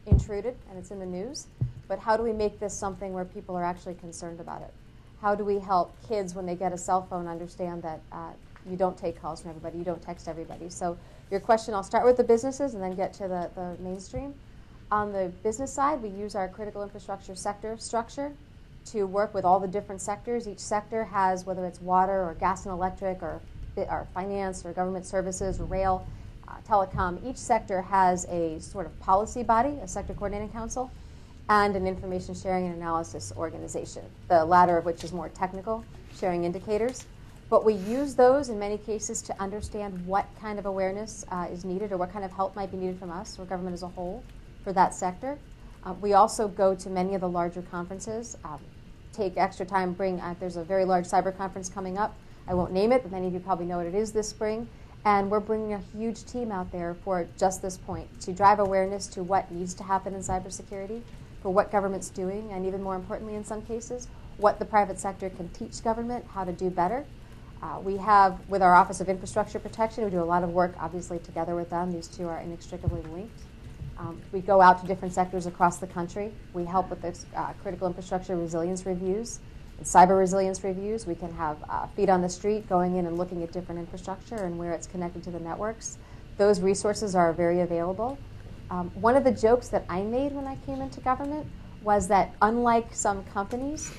intruded and it's in the news, but how do we make this something where people are actually concerned about it? How do we help kids, when they get a cell phone, understand that you don't take calls from everybody, you don't text everybody? So your question, I'll start with the businesses and then get to the mainstream. On the business side, we use our critical infrastructure sector structure to work with all the different sectors. Each sector has, whether it's water or gas and electric or finance or government services or rail, telecom, each sector has a sort of policy body, a sector coordinating council, and an information sharing and analysis organization, the latter of which is more technical, sharing indicators. But we use those in many cases to understand what kind of awareness is needed, or what kind of help might be needed from us or government as a whole for that sector. We also go to many of the larger conferences, take extra time, there's a very large cyber conference coming up. I won't name it, but many of you probably know what it is this spring. And we're bringing a huge team out there for just this point, to drive awareness to what needs to happen in cybersecurity, for what government's doing, and even more importantly in some cases, what the private sector can teach government how to do better. We have, with our Office of Infrastructure Protection, we do a lot of work, obviously, together with them. These two are inextricably linked. We go out to different sectors across the country. We help with this critical infrastructure resilience reviews and cyber resilience reviews. We can have feet on the street going in and looking at different infrastructure and where it's connected to the networks. Those resources are very available. One of the jokes that I made when I came into government was that, unlike some companies,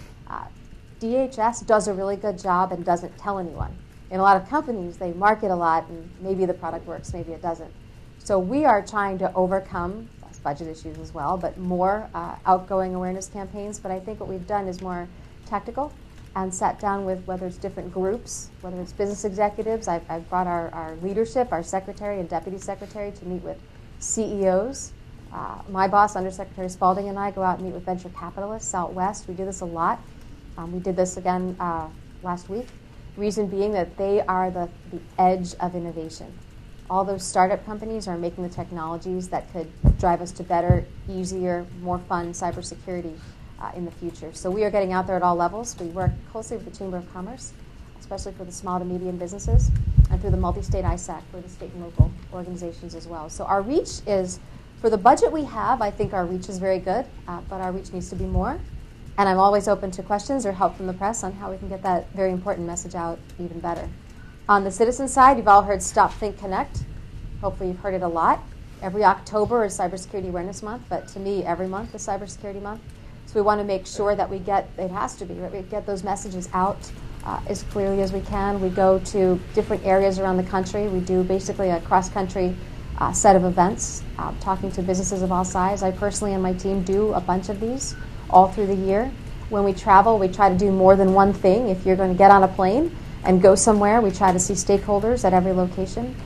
DHS does a really good job and doesn't tell anyone. In a lot of companies, they market a lot, and maybe the product works, maybe it doesn't. So we are trying to overcome budget issues as well, but more outgoing awareness campaigns. But I think what we've done is more tactical, and sat down with, whether it's different groups, whether it's business executives. I've brought our leadership, our secretary and deputy secretary, to meet with CEOs. My boss, Undersecretary Spalding, and I go out and meet with venture capitalists out west. We do this a lot. We did this again last week. Reason being that they are the edge of innovation. All those startup companies are making the technologies that could drive us to better, easier, more fun cybersecurity in the future. So we are getting out there at all levels. We work closely with the Chamber of Commerce, especially for the small to medium businesses. and through the multi-state ISAC for the state and local organizations as well. So our reach is, for the budget we have, I think our reach is very good, but our reach needs to be more. And I'm always open to questions or help from the press on how we can get that very important message out even better. On the citizen side, you've all heard Stop, Think, Connect. Hopefully you've heard it a lot. Every October is Cybersecurity Awareness Month, but to me, every month is Cybersecurity Month. So we want to make sure that we get, it has to be, right? We get those messages out as clearly as we can. We go to different areas around the country. We do basically a cross-country set of events, talking to businesses of all sizes. I personally and my team do a bunch of these all through the year. When we travel, we try to do more than one thing. If you're going to get on a plane and go somewhere, we try to see stakeholders at every location.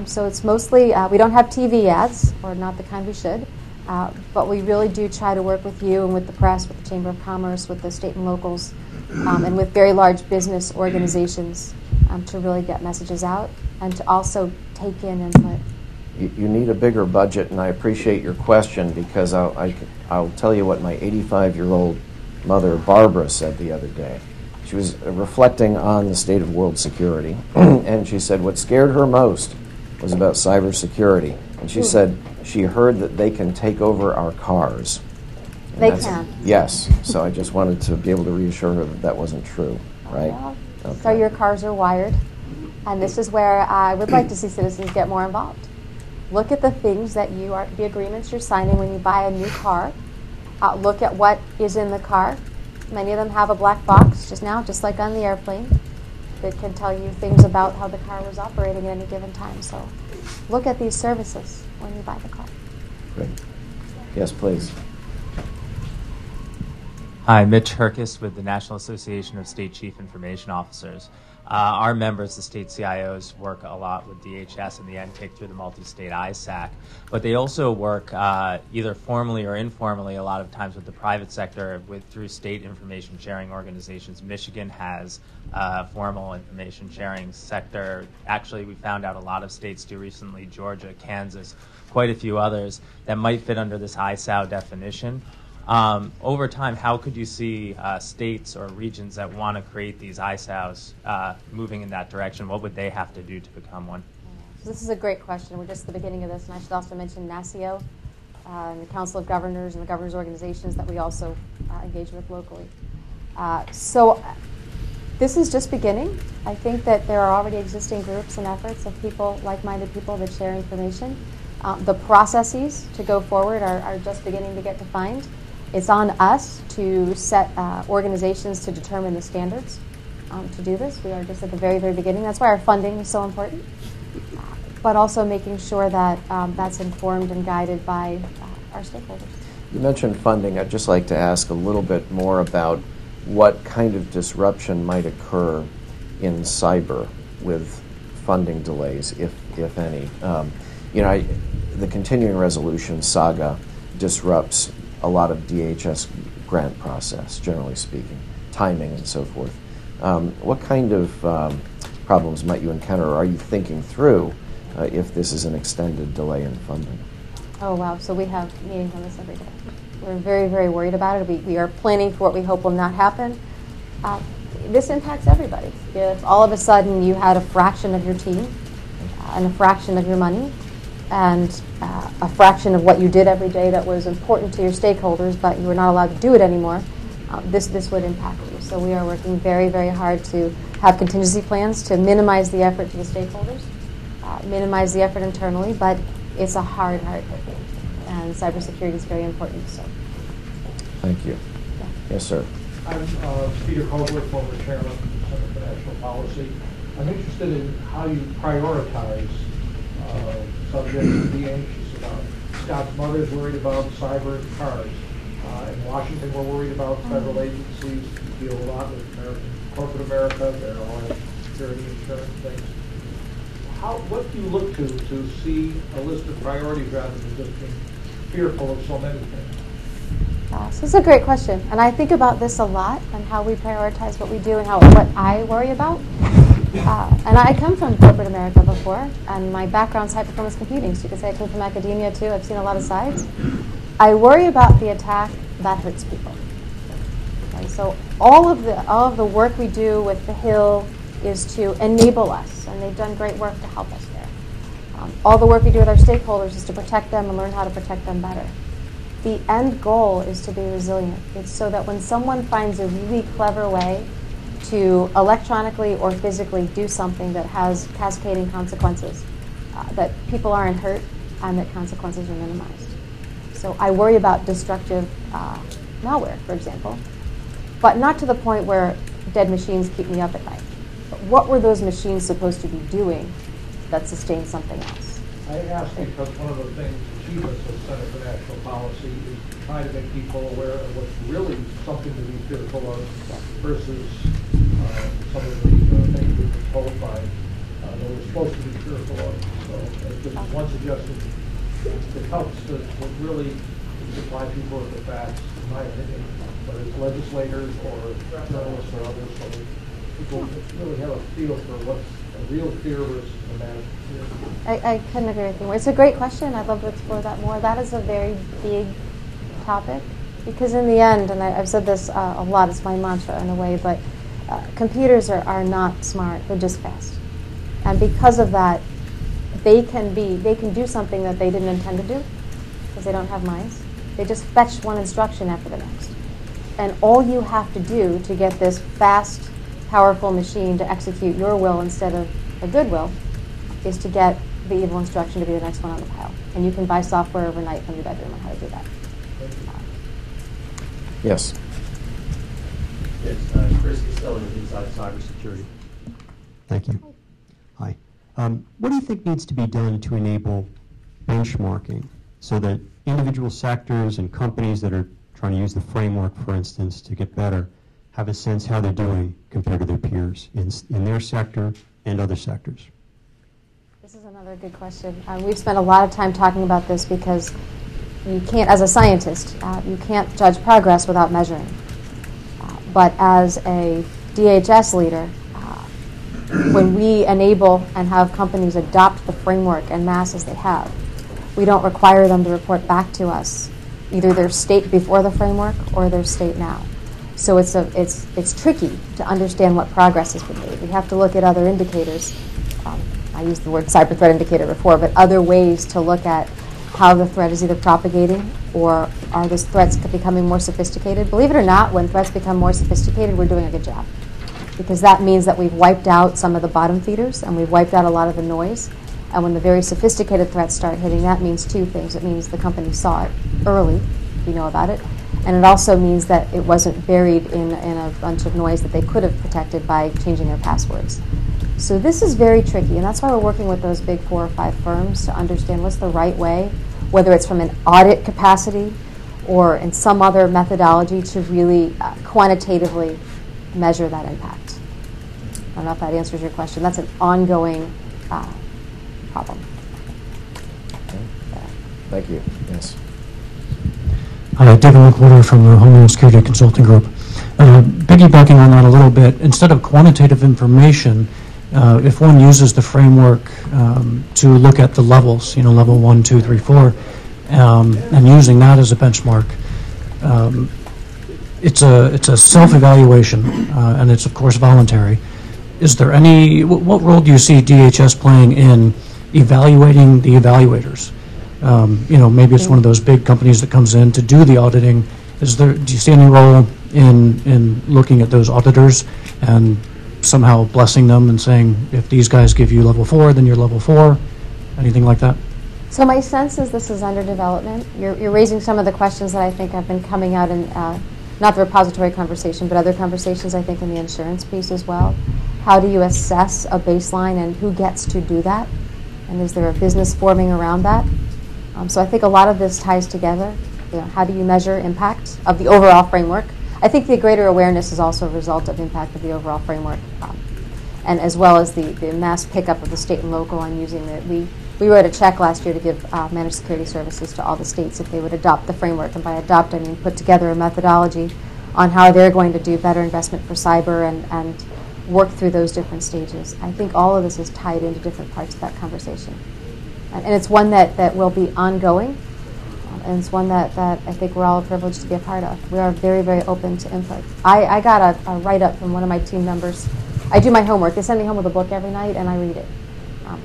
So it's mostly, we don't have TV ads, or not the kind we should, but we really do try to work with you and with the press, with the Chamber of Commerce, with the state and locals, and with very large business organizations to really get messages out and to also take in input. You need a bigger budget, and I appreciate your question, because I'll tell you what my 85-year-old mother, Barbara, said the other day. She was reflecting on the state of world security, and she said what scared her most was about cybersecurity. And she said she heard that they can take over our cars. And they can. Yes. So I just wanted to be able to reassure her that that wasn't true, right? Yeah. Okay. So your cars are wired, and this is where I would like to see citizens get more involved. Look at the things that the agreements you're signing when you buy a new car. Look at what is in the car. Many of them have a black box just like on the airplane, that can tell you things about how the car was operating at any given time. So look at these services when you buy the car. Great. Yes, please. Hi, Mitch Herkis with the National Association of State Chief Information Officers. Our members, the state CIOs, work a lot with DHS and the NCIC through the multi-state ISAC, but they also work either formally or informally a lot of times with the private sector through state information sharing organizations. Michigan has a formal information sharing sector. Actually, we found out a lot of states do recently, Georgia, Kansas, quite a few others that might fit under this ISAO definition. Over time, how could you see states or regions that want to create these ISAOs moving in that direction? What would they have to do to become one? So this is a great question. We're just at the beginning of this, and I should also mention NASIO and the Council of Governors and the governors' organizations that we also engage with locally. So this is just beginning. I think that there are already existing groups and efforts of people, like-minded people that share information. The processes to go forward are just beginning to get defined. It's on us to set organizations to determine the standards to do this. We are just at the very, very beginning. That's why our funding is so important, but also making sure that that's informed and guided by our stakeholders. You mentioned funding. I'd just like to ask a little bit more about what kind of disruption might occur in cyber with funding delays, if any. The continuing resolution saga disrupts a lot of DHS grant process, generally speaking, timing and so forth. What kind of problems might you encounter, or are you thinking through if this is an extended delay in funding? Oh, wow. So we have meetings on this every day. We're very, very worried about it. We are planning for what we hope will not happen. This impacts everybody. If all of a sudden you had a fraction of your team and a fraction of your money and a fraction of what you did every day that was important to your stakeholders, but you were not allowed to do it anymore, this would impact you. So we are working very, very hard to have contingency plans to minimize the effort to the stakeholders, minimize the effort internally, but it's a hard hit. And cybersecurity is very important. So. Thank you. Yeah. Yes, sir. I'm Peter Kogler, former chairman of the Center for National Policy. I'm interested in how you prioritize subjects to be anxious about. Scott's mother's worried about cyber and cars. In Washington, we're worried about federal agencies who deal a lot with corporate America. They're all have security insurance things. What do you look to see a list of priorities rather than just being fearful of so many things? So it's a great question, and I think about this a lot and how we prioritize what we do and what I worry about. And I come from corporate America before, and my background's high performance computing, so you could say I come from academia too. I've seen a lot of sides. I worry about the attack that hurts people. Okay, so all of the work we do with the Hill is to enable us, and they've done great work to help us there. All the work we do with our stakeholders is to protect them and learn how to protect them better. The end goal is to be resilient. It's so that when someone finds a really clever way to electronically or physically do something that has cascading consequences, that people aren't hurt and that consequences are minimized. So I worry about destructive malware, for example, but not to the point where dead machines keep me up at night. But what were those machines supposed to be doing that sustained something else? I ask because one of the things achievements of Center for National Policy is to try to make people aware of what's really something to be fearful of versus some of the things we've been told by that we're supposed to be fearful of. So just one suggestion, it helps to really supply people with the facts, in my opinion, whether it's legislators or journalists or others, so that people really have a feel for what's a real fear versus a imagined fear. I couldn't agree with you more. It's a great question. I'd love to explore that more. That is a very big topic because in the end, and I've said this a lot, it's my mantra in a way, but computers are not smart. They're just fast. And because of that, they can do something that they didn't intend to do because they don't have minds. They just fetch one instruction after the next. And all you have to do to get this fast, powerful machine to execute your will instead of a good will is to get the evil instruction to be the next one on the pile. And you can buy software overnight from your bedroom on how to do that. Yes. It's Chris Costello with Inside Cybersecurity. Thank you. Hi. What do you think needs to be done to enable benchmarking so that individual sectors and companies that are trying to use the framework, for instance, to get better, have a sense how they're doing compared to their peers in their sector and other sectors? This is another good question. We've spent a lot of time talking about this because you can't, as a scientist, you can't judge progress without measuring. But as a DHS leader, when we enable and have companies adopt the framework en masse as they have, we don't require them to report back to us either their state before the framework or their state now. So it's tricky to understand what progress has been made. We have to look at other indicators. I used the word cyber threat indicator before, but other ways to look at how the threat is either propagating or are those threats becoming more sophisticated. Believe it or not, when threats become more sophisticated, we're doing a good job. Because that means that we've wiped out some of the bottom feeders and we've wiped out a lot of the noise. And when the very sophisticated threats start hitting, that means two things. It means the company saw it early, we know about it, and it also means that it wasn't buried in a bunch of noise that they could have protected by changing their passwords. So this is very tricky, and that's why we're working with those big 4 or 5 firms to understand what's the right way, whether it's from an audit capacity or in some other methodology to really quantitatively measure that impact. I don't know if that answers your question. That's an ongoing problem. Okay. Thank you. Yes. Hi, David McWhorter from the Homeland Security Consulting Group. Piggybacking on that a little bit, instead of quantitative information, if one uses the framework to look at the levels, level 1, 2, 3, 4, and using that as a benchmark, it's a self-evaluation, and it's of course voluntary. Is there what role do you see DHS playing in evaluating the evaluators? Maybe it's one of those big companies that comes in to do the auditing. Do you see any role in looking at those auditors and somehow blessing them and saying, if these guys give you level 4, then you're level 4? Anything like that? So my sense is this is under development. You're raising some of the questions that I think have been coming out in, not the repository conversation, but other conversations I think in the insurance piece as well. How do you assess a baseline and who gets to do that? And is there a business forming around that? So I think a lot of this ties together. How do you measure impact of the overall framework? I think the greater awareness is also a result of impact of the overall framework, and as well as the mass pickup of the state and local on using it. We wrote a check last year to give managed security services to all the states if they would adopt the framework, and by adopt I mean put together a methodology on how they're going to do better investment for cyber and work through those different stages. I think all of this is tied into different parts of that conversation. And it's one that will be ongoing, and it's one that I think we're all privileged to be a part of. We are very, very open to input. I got a write-up from one of my team members I do my homework. They send me home with a book every night, and I read it.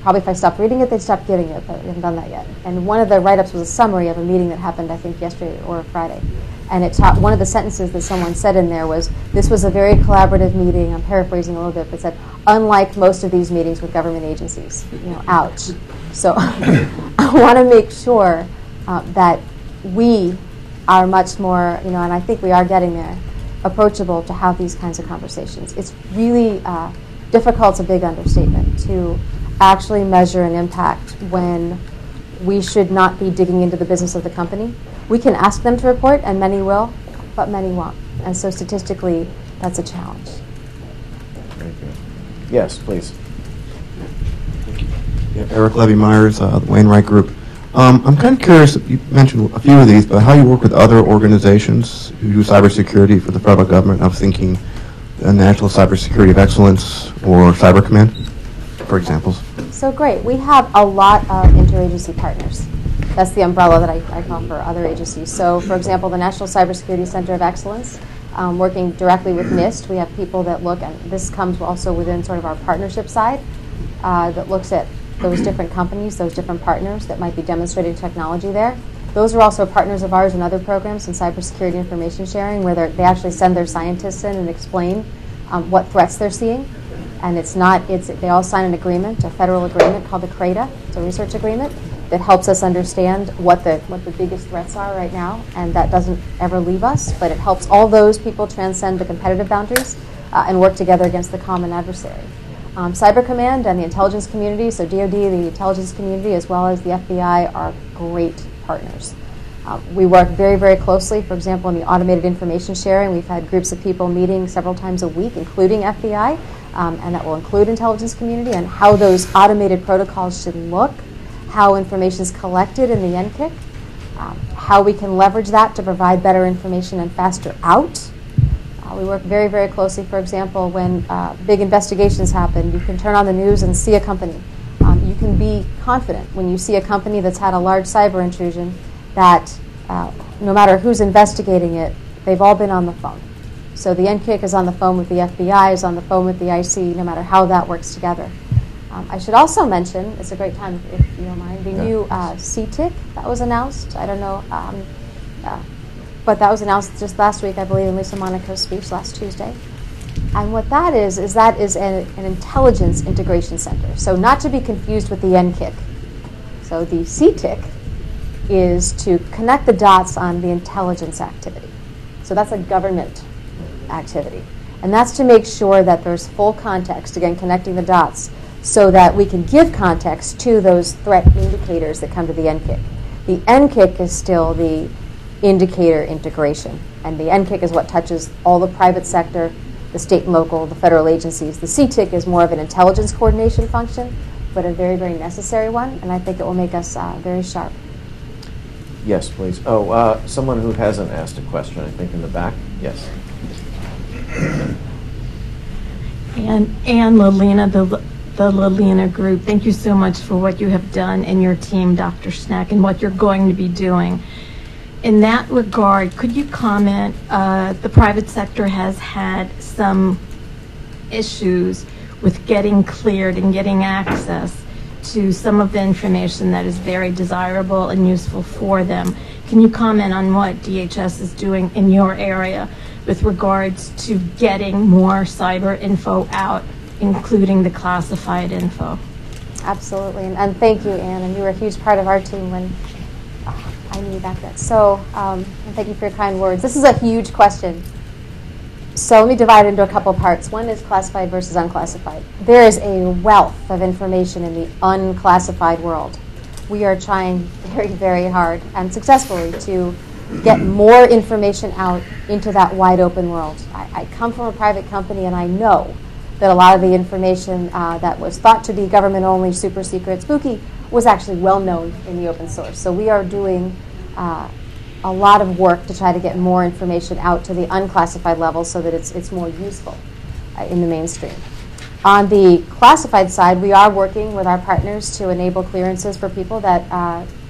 Probably if I stopped reading it, they'd stop giving it, but we haven't done that yet. And one of the write-ups was a summary of a meeting that happened, I think, yesterday or Friday. And one of the sentences that someone said in there was, this was a very collaborative meeting. I'm paraphrasing a little bit, but said, unlike most of these meetings with government agencies. Ouch. So I want to make sure that we are much more, and I think we are getting there, approachable to have these kinds of conversations. It's really difficult, it's a big understatement, to actually measure an impact when we should not be digging into the business of the company. We can ask them to report, and many will, but many won't. And so statistically, that's a challenge. Very good. Yes, please. Yeah, Eric Levy-Myers, the Wainwright Group. I'm kind of curious, you mentioned a few of these, but how you work with other organizations who do cybersecurity for the federal government. I was thinking the National Cybersecurity of Excellence or Cyber Command, for examples. So great. We have a lot of interagency partners. That's the umbrella that I call for other agencies. So, for example, the National Cybersecurity Center of Excellence, working directly with NIST. We have people that look, and this comes also within sort of our partnership side, that looks at those different companies, those different partners that might be demonstrating technology there. Those are also partners of ours in other programs in cybersecurity information sharing, where they actually send their scientists in and explain what threats they're seeing. And they all sign an agreement, a federal agreement called the CRADA. It's a research agreement that helps us understand what the biggest threats are right now, and that doesn't ever leave us, but it helps all those people transcend the competitive boundaries and work together against the common adversary. Cyber Command and the intelligence community, so DoD, the intelligence community, as well as the FBI, are great partners. We work very, very closely. For example, in the automated information sharing, we've had groups of people meeting several times a week, including FBI, and that will include intelligence community, and how those automated protocols should look, how information is collected in the NCIC, how we can leverage that to provide better information and faster out. We work very, very closely, for example, when big investigations happen. You can turn on the news and see a company. You can be confident when you see a company that's had a large cyber intrusion that no matter who's investigating it, they've all been on the phone. So the NCIC is on the phone with the FBI, is on the phone with the IC, no matter how that works together. I should also mention, it's a great time if you don't mind, the new CTIC that was announced. I don't know, but that was announced just last week, I believe, in Lisa Monaco's speech last Tuesday. And what that is an intelligence integration center. So not to be confused with the NCIC. So the CTIC is to connect the dots on the intelligence activity. So that's a government activity. And that's to make sure that there's full context, again, connecting the dots, so that we can give context to those threat indicators that come to the NCIC. The NCIC is still the indicator integration, and the NCIC is what touches all the private sector, the state and local, the federal agencies. The CTIC is more of an intelligence coordination function, but a very, very necessary one, and I think it will make us very sharp. Yes, please. Oh, someone who hasn't asked a question, I think, in the back. Yes. And Lalina, the Lalina Group, thank you so much for what you have done and your team, Dr. Schneck, and what you're going to be doing. In that regard, could you comment, the private sector has had some issues with getting cleared and getting access to some of the information that is very desirable and useful for them. Can you comment on what DHS is doing in your area with regards to getting more cyber info out, including the classified info? Absolutely, and thank you, Anne, and you were a huge part of our team when I knew you back then. So, and thank you for your kind words. This is a huge question. So let me divide it into a couple parts. One is classified versus unclassified. There is a wealth of information in the unclassified world. We are trying very, very hard and successfully to get more information out into that wide open world. I come from a private company, and I know that a lot of the information that was thought to be government only, super secret, spooky, was actually well known in the open source. So we are doing a lot of work to try to get more information out to the unclassified level so that it's more useful in the mainstream. On the classified side, we are working with our partners to enable clearances for people that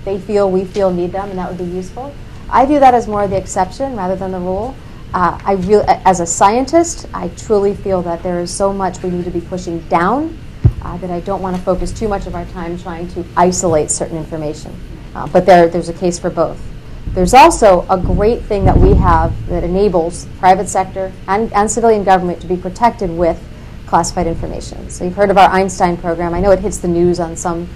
we feel need them, and that would be useful. I view that as more the exception rather than the rule. As a scientist, I truly feel that there is so much we need to be pushing down that I don't want to focus too much of our time trying to isolate certain information. But there's a case for both. There's also a great thing that we have that enables private sector and civilian government to be protected with classified information. So you've heard of our Einstein program. I know it hits the news on some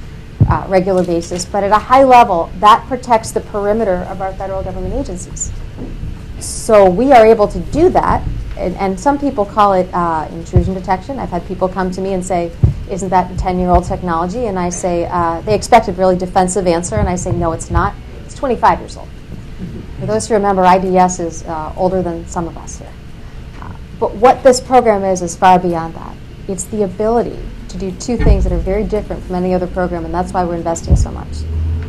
regular basis, but at a high level, that protects the perimeter of our federal government agencies. So we are able to do that, and some people call it intrusion detection. I've had people come to me and say, isn't that a 10-year-old technology? And I say, they expect a really defensive answer, and I say, no, it's not. It's 25 years old. For those who remember, IDS is older than some of us here. But what this program is far beyond that. It's the ability to do two things that are very different from any other program, and that's why we're investing so much.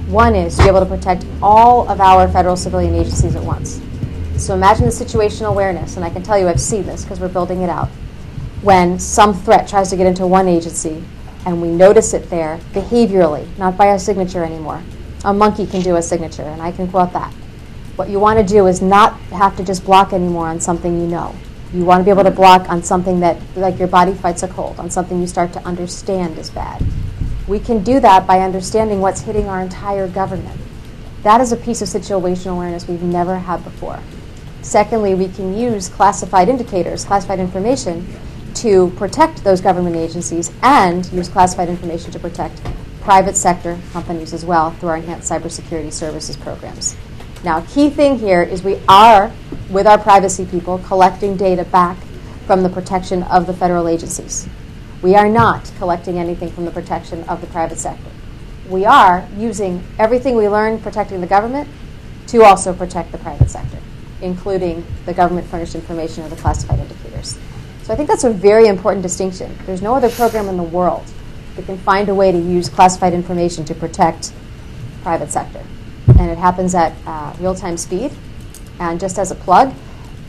One is to be able to protect all of our federal civilian agencies at once. So imagine the situational awareness, and I can tell you I've seen this because we're building it out. When some threat tries to get into one agency, and we notice it there behaviorally, not by a signature anymore. A monkey can do a signature, and I can quote that. What you want to do is not have to just block anymore on something you know. You want to be able to block on something that, like your body fights a cold, on something you start to understand is bad. We can do that by understanding what's hitting our entire government. That is a piece of situational awareness we've never had before. Secondly, we can use classified indicators, classified information, to protect those government agencies and use classified information to protect private sector companies as well through our enhanced cybersecurity services programs. Now, a key thing here is we are, with our privacy people, collecting data back from the protection of the federal agencies. We are not collecting anything from the protection of the private sector. We are using everything we learn protecting the government to also protect the private sector, including the government-furnished information or the classified indicators. So I think that's a very important distinction. There's no other program in the world that can find a way to use classified information to protect private sector. And it happens at real-time speed. And just as a plug,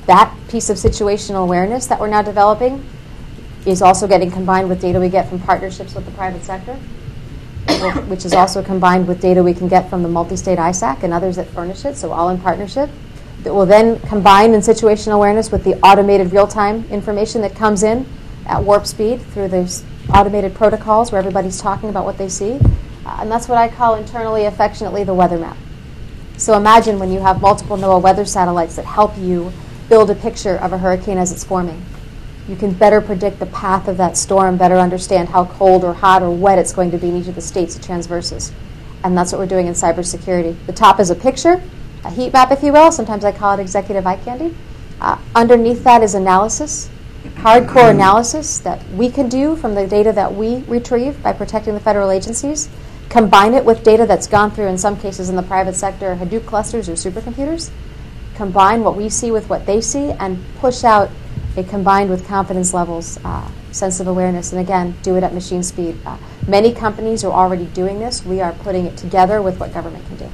that piece of situational awareness that we're now developing is also getting combined with data we get from partnerships with the private sector, which is also combined with data we can get from the multi-state ISAC and others that furnish it, so all in partnership, that will then combine in situational awareness with the automated real-time information that comes in at warp speed through those automated protocols where everybody's talking about what they see. And that's what I call internally, affectionately, the weather map. So imagine when you have multiple NOAA weather satellites that help you build a picture of a hurricane as it's forming. You can better predict the path of that storm, better understand how cold or hot or wet it's going to be in each of the states it transverses. And that's what we're doing in cybersecurity. The top is a picture, a heat map, if you will. Sometimes I call it executive eye candy. Underneath that is analysis, hardcore analysis that we can do from the data that we retrieve by protecting the federal agencies. Combine it with data that's gone through, in some cases in the private sector, Hadoop clusters or supercomputers. Combine what we see with what they see and push out a combined with confidence levels, sense of awareness, and again, do it at machine speed. Many companies are already doing this. We are putting it together with what government can do.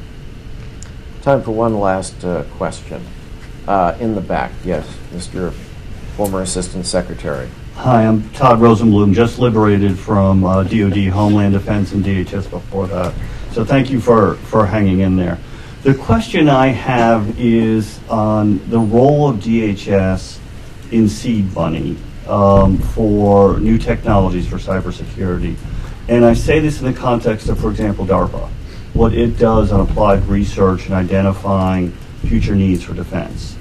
Time for one last question. In the back, yes, Mr. Former Assistant Secretary. Hi, I'm Todd Rosenblum, just liberated from DOD, Homeland Defense, and DHS before that. So thank you for hanging in there. The question I have is on the role of DHS in seed money for new technologies for cybersecurity. And I say this in the context of, for example, DARPA, what it does on applied research and identifying future needs for defense.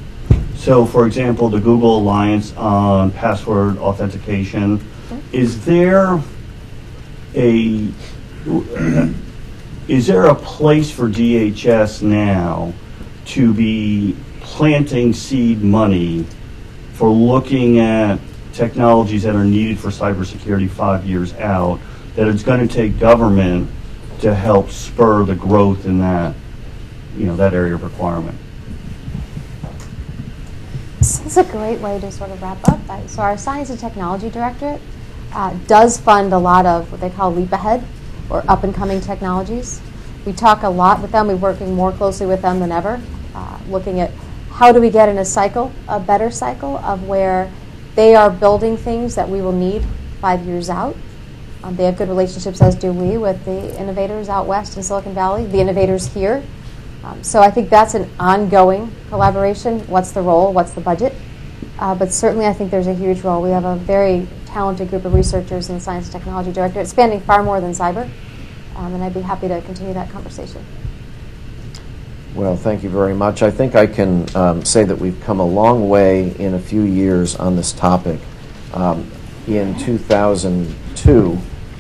So, for example, the Google Alliance on password authentication, is there a place for DHS now to be planting seed money for looking at technologies that are needed for cybersecurity 5 years out, that it's going to take government to help spur the growth in that, that area of requirement? This is a great way to sort of wrap up. So our Science and Technology Directorate does fund a lot of what they call leap ahead or up-and-coming technologies. We talk a lot with them. We're working more closely with them than ever, looking at how do we get in a cycle, a better cycle of where they are building things that we will need 5 years out. They have good relationships, as do we, with the innovators out west in Silicon Valley, the innovators here So I think that's an ongoing collaboration. What's the role? What's the budget? But certainly I think there's a huge role. We have a very talented group of researchers in the Science and Technology Directorate, spanning far more than cyber, and I'd be happy to continue that conversation. Well, thank you very much. I think I can say that we've come a long way in a few years on this topic. In 2002,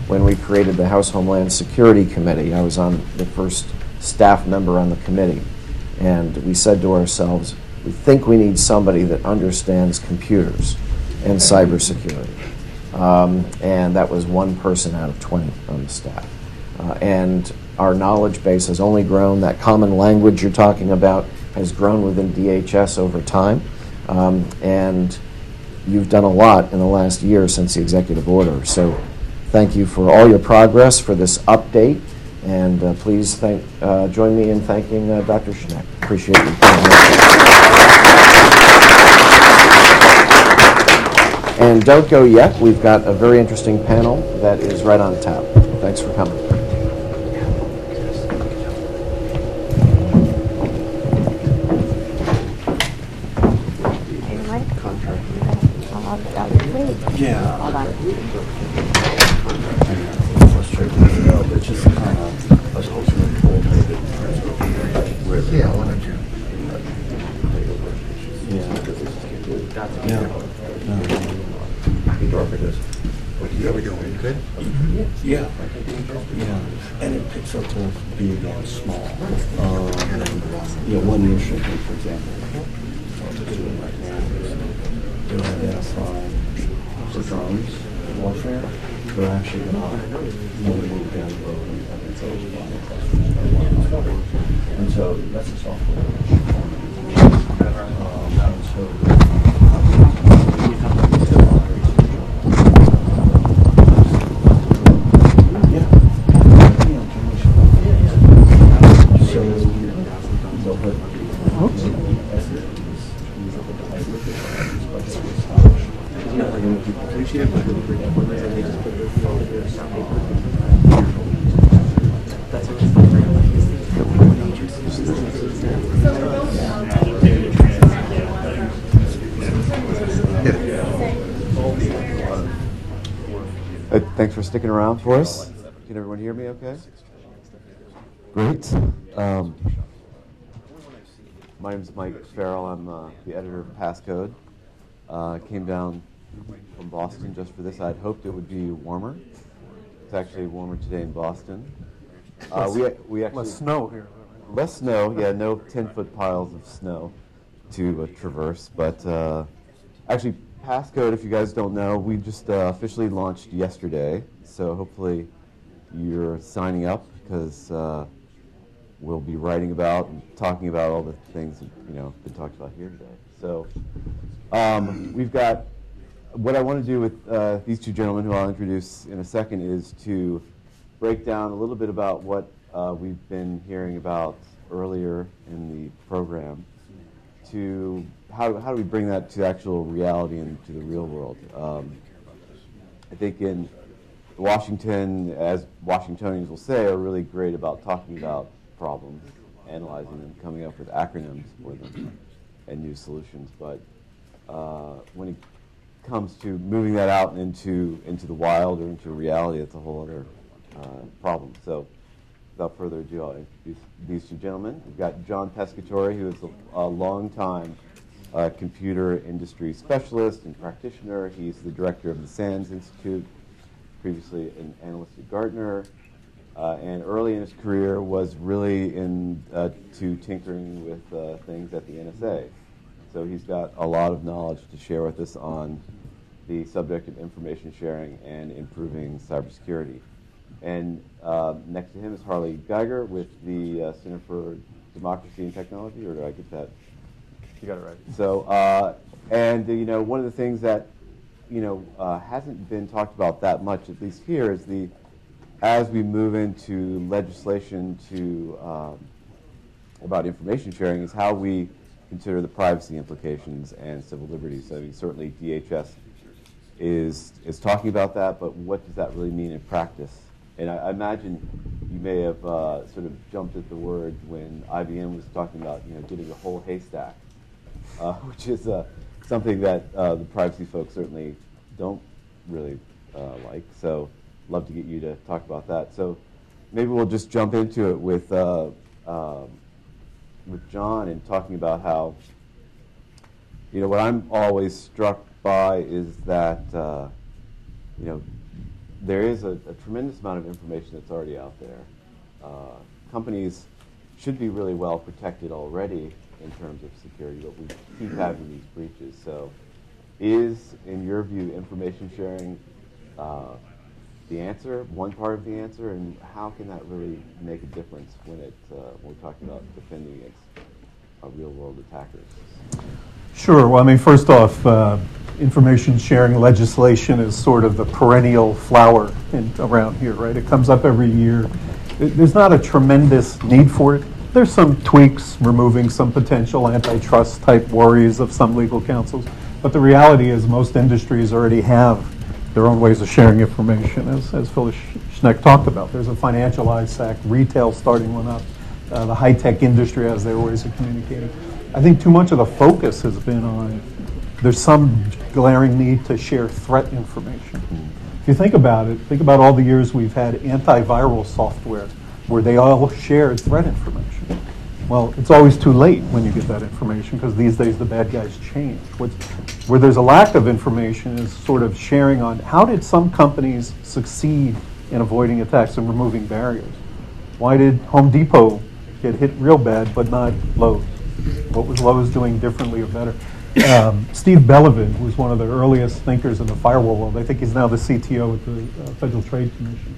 when we created the House Homeland Security Committee, I was on the first staff member on the committee, and we said to ourselves, we think we need somebody that understands computers and cybersecurity. And that was one person out of 20 on the staff. And our knowledge base has only grown. That common language you're talking about has grown within DHS over time. And you've done a lot in the last year since the executive order. So thank you for all your progress, for this update. And please join me in thanking Dr. Schneck. Appreciate you coming here. And don't go yet. We've got a very interesting panel that is right on tap. Thanks for coming. Yeah. Hold on. It's just kind of, I was hoping to pull maybe. Yeah, why don't you? How dark it is. How we doing? Good? Yeah. Yeah. And it picks up both big and small. One initial thing, for example, what they're doing right now is they're identifying for drones warfare. They're actually going to move down the road and it's over. And so that's a software. Thanks for sticking around for us. Can everyone hear me okay? Great. My name is Mike Farrell. I'm the editor of Passcode. Came down from Boston just for this. I'd hoped it would be warmer. It's actually warmer today in Boston. We actually less snow here. Less snow, yeah, no 10-foot piles of snow to traverse. But actually, Passcode, if you guys don't know, we just officially launched yesterday. So hopefully you're signing up because we'll be writing about and talking about all the things that been talked about here today. So we've got what I want to do with these two gentlemen, who I'll introduce in a second, is to break down a little bit about what we've been hearing about earlier in the program. To how do we bring that to actual reality and to the real world? I think in Washington, as Washingtonians will say, are really great about talking about problems, analyzing them, coming up with acronyms for them, and new solutions. But when it comes to moving that out into the wild or into reality, it's a whole other problem. So without further ado, I'll introduce these two gentlemen. We've got John Pescatore, who is a long-time computer industry specialist and practitioner. He's the director of the SANS Institute, previously an analyst at Gartner, and early in his career was really into tinkering with things at the NSA. So he's got a lot of knowledge to share with us on the subject of information sharing and improving cybersecurity. And next to him is Harley Geiger with the Center for Democracy and Technology, or did I get that? You got it right. So, one of the things that hasn't been talked about that much, at least here, is as we move into legislation about information sharing, is how we consider the privacy implications and civil liberties. I mean, certainly DHS is talking about that, but what does that really mean in practice? And I imagine you may have sort of jumped at the word when IBM was talking about getting a whole haystack, which is something that the privacy folks certainly don't really like. So love to get you to talk about that. So maybe we'll just jump into it with John and talking about how, what I'm always struck by is that, there is a tremendous amount of information that's already out there. Companies should be really well protected already in terms of security, but we keep having these breaches. So is, in your view, information sharing the answer, one part of the answer, and how can that really make a difference when we're talking about defending against real-world attackers? Sure. Well, I mean, first off, information sharing legislation is sort of the perennial flower around here, right? It comes up every year. There's not a tremendous need for it. There's some tweaks, removing some potential antitrust type worries of some legal counsels, but the reality is most industries already have their own ways of sharing information, as Phyllis Schneck talked about. There's a financial ISAC, retail starting one up, the high-tech industry has their ways of communicating. I think too much of the focus has been on, there's some glaring need to share threat information. If you think about it, think about all the years we've had antiviral software where they all shared threat information. Well, it's always too late when you get that information because these days the bad guys change. Where there's a lack of information is sort of sharing on how did some companies succeed in avoiding attacks and removing barriers? Why did Home Depot get hit real bad but not Lowe's? What was Lowe's doing differently or better? Steve Bellevin was one of the earliest thinkers in the firewall world. I think he's now the CTO at the Federal Trade Commission.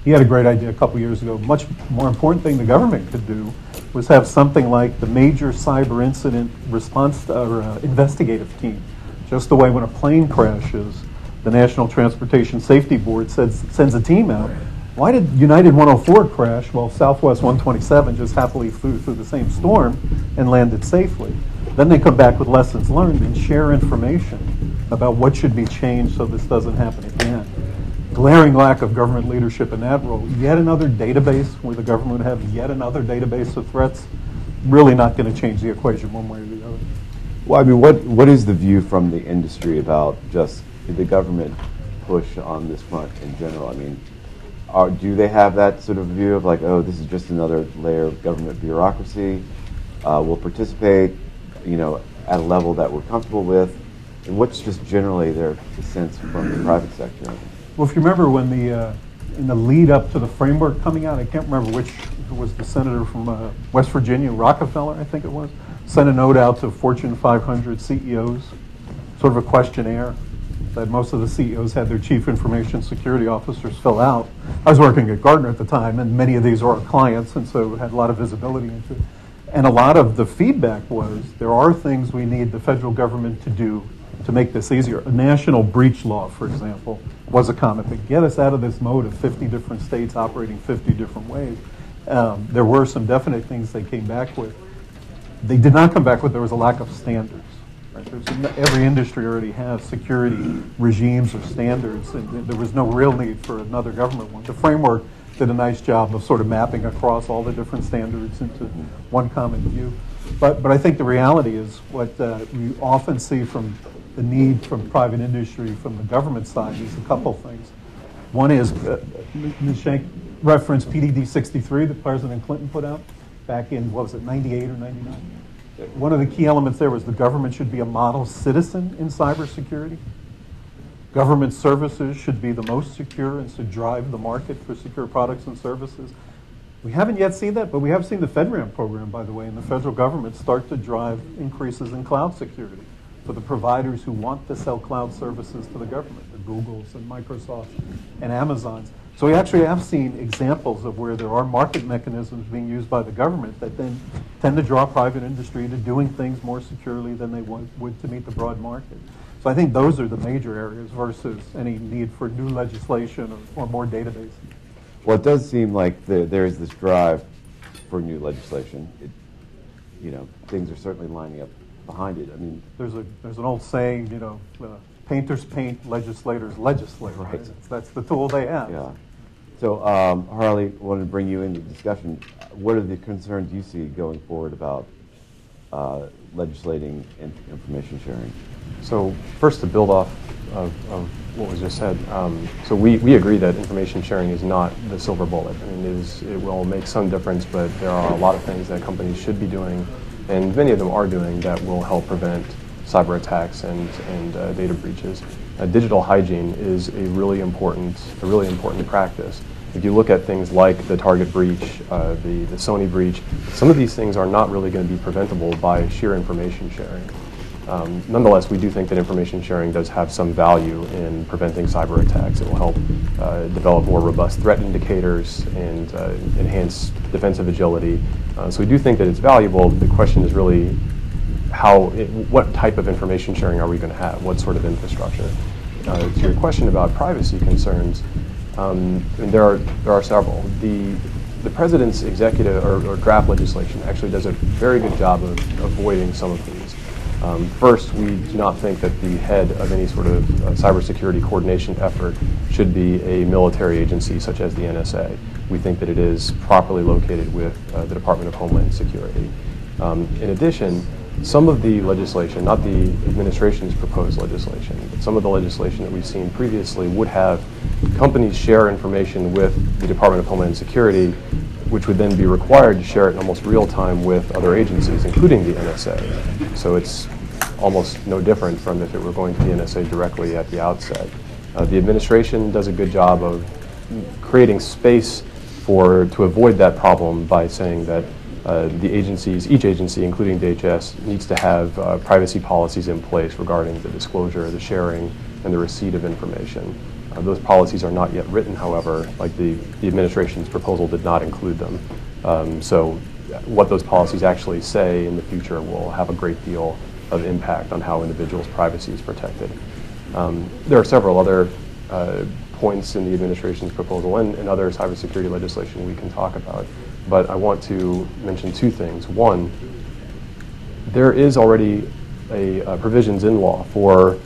He had a great idea a couple years ago. Much more important thing the government could do was have something like the major cyber incident response or investigative team. Just the way when a plane crashes, the National Transportation Safety Board sends a team out. Why did United 104 crash while Southwest 127 just happily flew through the same storm and landed safely? Then they come back with lessons learned and share information about what should be changed so this doesn't happen again. Glaring lack of government leadership in that role. Yet another database where the government would have yet another database of threats. Really not going to change the equation one way or the other. Well, I mean, what is the view from the industry about just the government push on this front in general? I mean, do they have that sort of view of like, oh, this is just another layer of government bureaucracy? We'll participate, at a level that we're comfortable with. And what's just generally their sense from the private sector? Well, if you remember when in the lead up to the framework coming out, I can't remember which was the senator from West Virginia, Rockefeller, I think it was, sent a note out to Fortune 500 CEOs, sort of a questionnaire that most of the CEOs had their chief information security officers fill out. I was working at Gartner at the time, and many of these are our clients, and so had a lot of visibility into it. And a lot of the feedback was there are things we need the federal government to do to make this easier. A national breach law, for example, was a comment that get us out of this mode of 50 different states operating 50 different ways. There were some definite things they came back with. They did not come back with there was a lack of standards. Right? Every industry already has security regimes or standards, and there was no real need for another government one. The framework did a nice job of sort of mapping across all the different standards into one common view. But I think the reality is what we often see from the need from private industry, from the government side, is a couple things. One is, Ms. Shank referenced PDD 63 that President Clinton put out back in, 98 or 99? One of the key elements there was the government should be a model citizen in cybersecurity. Government services should be the most secure and should drive the market for secure products and services. We haven't yet seen that, but we have seen the FedRAMP program, by the way, and the federal government start to drive increases in cloud security for the providers who want to sell cloud services to the government, the Googles and Microsofts and Amazons. So we actually have seen examples of where there are market mechanisms being used by the government that then tend to draw private industry into doing things more securely than they would to meet the broad market. So I think those are the major areas versus any need for new legislation or more databases. Well, it does seem like there is this drive for new legislation. Things are certainly lining up behind it. I mean, there's an old saying, painters paint, legislators legislate. Right. That's the tool they have. Yeah. So, Harley, wanted to bring you into the discussion. What are the concerns you see going forward about legislating information sharing? So, first, to build off of what was just said, so we agree that information sharing is not the silver bullet. I mean, it will make some difference, but there are a lot of things that companies should be doing, and many of them are doing, that will help prevent cyber attacks and data breaches. Digital hygiene is a really important practice. If you look at things like the Target breach, the Sony breach, some of these things are not really going to be preventable by sheer information sharing. Nonetheless, we do think that information sharing does have some value in preventing cyber attacks. It will help develop more robust threat indicators and enhance defensive agility. So we do think that it's valuable. The question is really what type of information sharing are we going to have? What sort of infrastructure? To your question about privacy concerns, there are several. The president's executive or draft legislation actually does a very good job of avoiding some of these. First, we do not think that the head of any sort of cybersecurity coordination effort should be a military agency such as the NSA. We think that it is properly located with the Department of Homeland Security. In addition, some of the legislation, not the administration's proposed legislation, but some of the legislation that we've seen previously would have companies share information with the Department of Homeland Security, which would then be required to share it in almost real time with other agencies, including the NSA. So it's almost no different from if it were going to the NSA directly at the outset. The administration does a good job of creating space to avoid that problem by saying that each agency, including DHS, needs to have privacy policies in place regarding the disclosure, the sharing, and the receipt of information. Those policies are not yet written, however, like the administration's proposal did not include them. So what those policies actually say in the future will have a great deal of impact on how individuals' privacy is protected. There are several other points in the administration's proposal and other cybersecurity legislation we can talk about. But I want to mention two things. One, there is already provisions in law for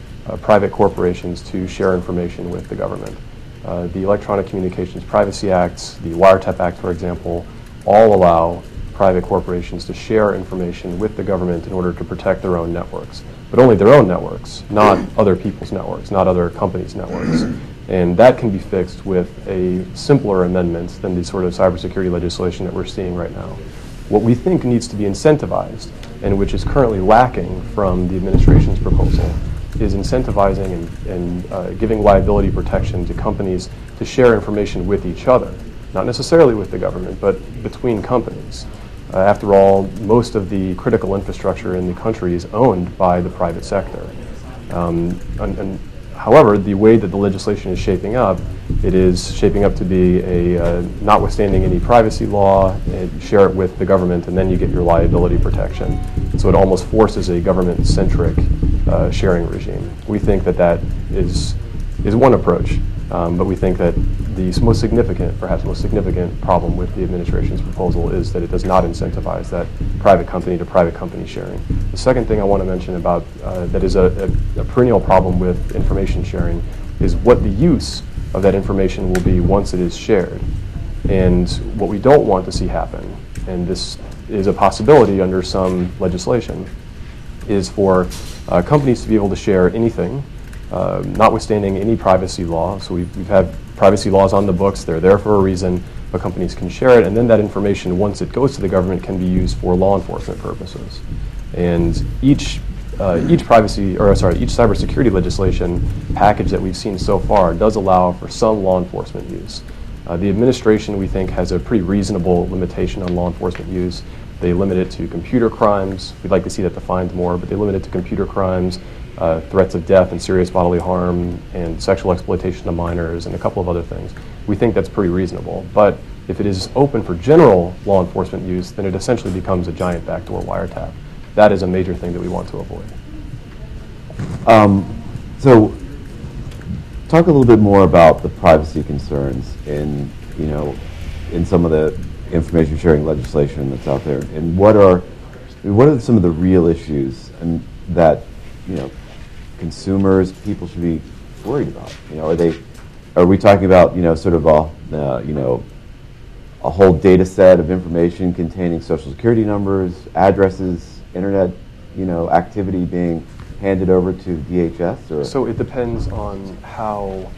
private corporations to share information with the government. The Electronic Communications Privacy Acts, the Wiretap Act, for example, all allow private corporations to share information with the government in order to protect their own networks, but only their own networks, not other people's networks, not other companies' networks. And that can be fixed with a simpler amendment than the sort of cybersecurity legislation that we're seeing right now. What we think needs to be incentivized, and which is currently lacking from the administration's proposal, is incentivizing and giving liability protection to companies to share information with each other, not necessarily with the government, but between companies. After all, most of the critical infrastructure in the country is owned by the private sector. However, the way that the legislation is shaping up, it is shaping up to be notwithstanding any privacy law, share it with the government, and then you get your liability protection. So it almost forces a government-centric sharing regime. We think that is one approach, but we think that the most significant problem with the administration's proposal is that it does not incentivize that private company to private company sharing. The second thing I want to mention about that is a perennial problem with information sharing is what the use of that information will be once it is shared. And what we don't want to see happen, and this is a possibility under some legislation, is for companies to be able to share anything, notwithstanding any privacy law. So we've had privacy laws on the books. They're there for a reason, but companies can share it, and then that information, once it goes to the government, can be used for law enforcement purposes. And each cybersecurity legislation package that we've seen so far does allow for some law enforcement use. The administration, we think, has a pretty reasonable limitation on law enforcement use. They limit it to computer crimes. We'd like to see that defined more, but they limit it to computer crimes, threats of death and serious bodily harm, and sexual exploitation of minors, and a couple of other things. We think that's pretty reasonable. But if it is open for general law enforcement use, then it essentially becomes a giant backdoor wiretap. That is a major thing that we want to avoid. So, talk a little bit more about the privacy concerns in some of the information sharing legislation that's out there, and what are some of the real issues and that consumers, people should be worried about? Are they are we talking about, sort of a whole data set of information containing social security numbers, addresses, internet, activity being handed over to DHS? Or? So it depends on how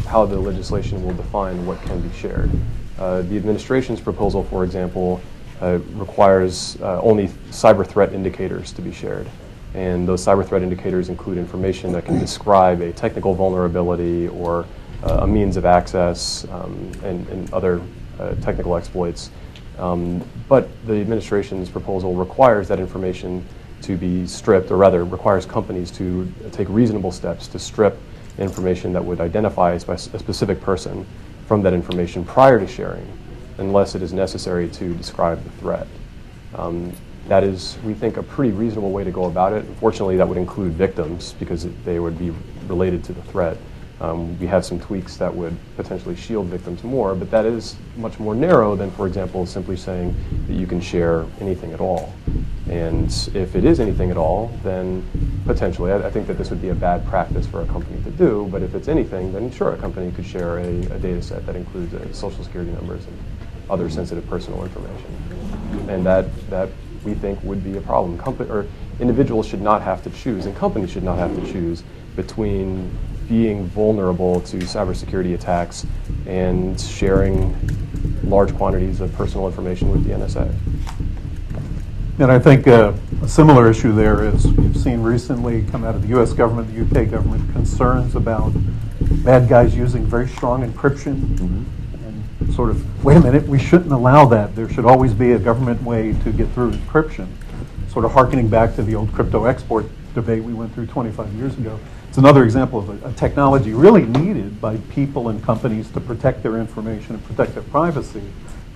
the legislation will define what can be shared. The administration's proposal, for example, requires only cyber threat indicators to be shared. And those cyber threat indicators include information that can describe a technical vulnerability or a means of access and other technical exploits. But the administration's proposal requires that information to be stripped, or rather requires companies to take reasonable steps to strip information that would identify a specific person from that information prior to sharing, unless it is necessary to describe the threat. That is, we think, a pretty reasonable way to go about it. Unfortunately, that would include victims because they would be related to the threat. We have some tweaks that would potentially shield victims more, but that is much more narrow than, for example, simply saying that you can share anything at all. And if it is anything at all, then potentially, I think that this would be a bad practice for a company to do, but if it's anything, then sure, a company could share a data set that includes social security numbers and other sensitive personal information. And that we think would be a problem. Individuals should not have to choose, and companies should not have to choose between being vulnerable to cybersecurity attacks and sharing large quantities of personal information with the NSA. And I think a similar issue there is we've seen recently come out of the U.S. government, the U.K. government, concerns about bad guys using very strong encryption. And sort of, wait a minute, we shouldn't allow that. There should always be a government way to get through encryption. Sort of hearkening back to the old crypto export debate we went through 25 years ago. It's another example of a technology really needed by people and companies to protect their information and protect their privacy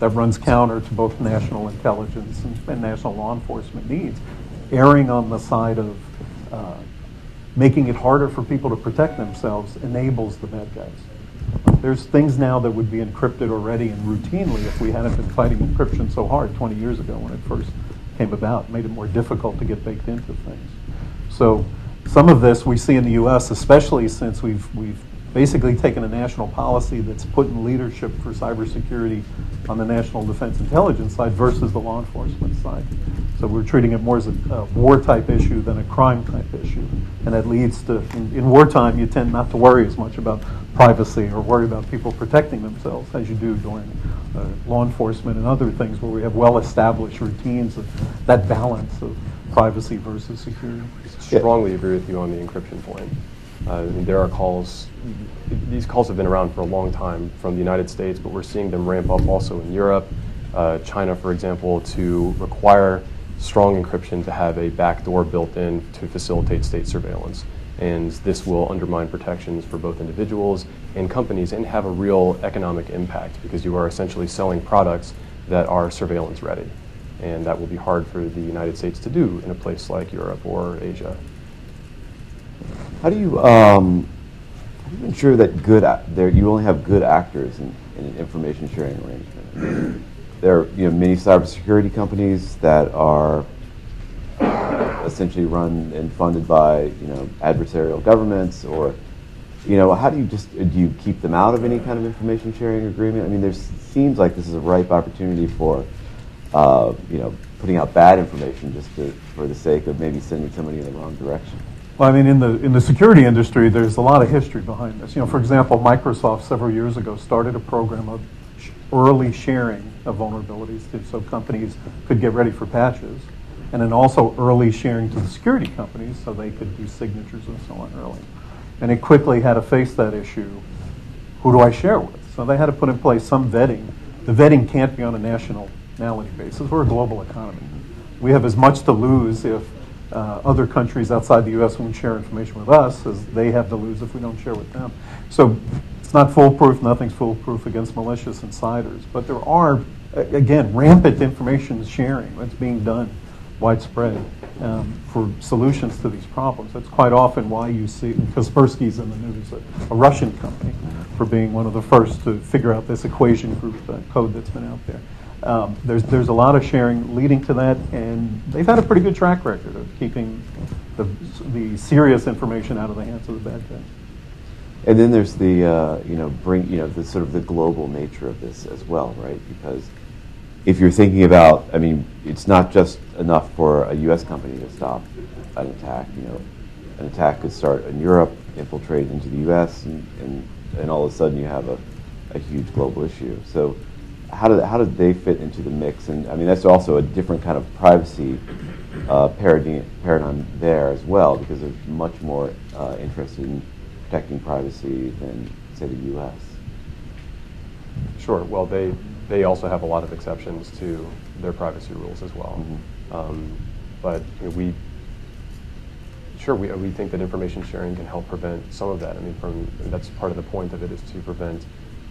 that runs counter to both national intelligence and national law enforcement needs, erring on the side of making it harder for people to protect themselves enables the bad guys. There's things now that would be encrypted already and routinely if we hadn't been fighting encryption so hard 20 years ago when it first came about. It made it more difficult to get baked into things. So some of this we see in the U.S., especially since we've basically taken a national policy that's put in leadership for cybersecurity on the national defense intelligence side versus the law enforcement side. So we're treating it more as a war-type issue than a crime-type issue. And that leads to, in wartime, you tend not to worry as much about privacy or worry about people protecting themselves as you do during law enforcement and other things where we have well-established routines of that balance of privacy versus security. I strongly agree with you on the encryption point. There are calls, these calls have been around for a long time from the United States, but we're seeing them ramp up also in Europe, China, for example, to require strong encryption to have a backdoor built in to facilitate state surveillance. And this will undermine protections for both individuals and companies and have a real economic impact because you are essentially selling products that are surveillance ready. And that will be hard for the United States to do in a place like Europe or Asia. How do you ensure that you only have good actors in an information sharing arrangement? There are many cybersecurity companies that are essentially run and funded by adversarial governments, or how do you keep them out of any kind of information sharing agreement? I mean, there seems like this is a ripe opportunity for putting out bad information just for the sake of maybe sending somebody in the wrong direction. Well, I mean, in the security industry, there's a lot of history behind this. For example, Microsoft several years ago started a program of early sharing of vulnerabilities so companies could get ready for patches, and then also early sharing to the security companies so they could do signatures and so on early. And it quickly had to face that issue. Who do I share with? So they had to put in place some vetting. The vetting can't be on a nationality basis. We're a global economy. We have as much to lose if other countries outside the U.S. won't share information with us as they have to lose if we don't share with them. So it's not foolproof. Nothing's foolproof against malicious insiders. But there are, again, rampant information sharing that's being done widespread for solutions to these problems. That's quite often why you see Kaspersky's in the news, a Russian company, for being one of the first to figure out this equation group code that's been out there. There's a lot of sharing leading to that, and they've had a pretty good track record of keeping the serious information out of the hands of the bad guys. And then there's the the sort of the global nature of this as well, right? Because if you're thinking about, I mean, it's not just enough for a U.S. company to stop an attack. An attack could start in Europe, infiltrate into the U.S., and all of a sudden you have a huge global issue. So how do they fit into the mix? And I mean, that's also a different kind of privacy paradigm there as well, because they're much more interested in protecting privacy than, say, the U.S. Sure. Well, they also have a lot of exceptions to their privacy rules as well. But we think that information sharing can help prevent some of that. I mean, that's part of the point of it, is to prevent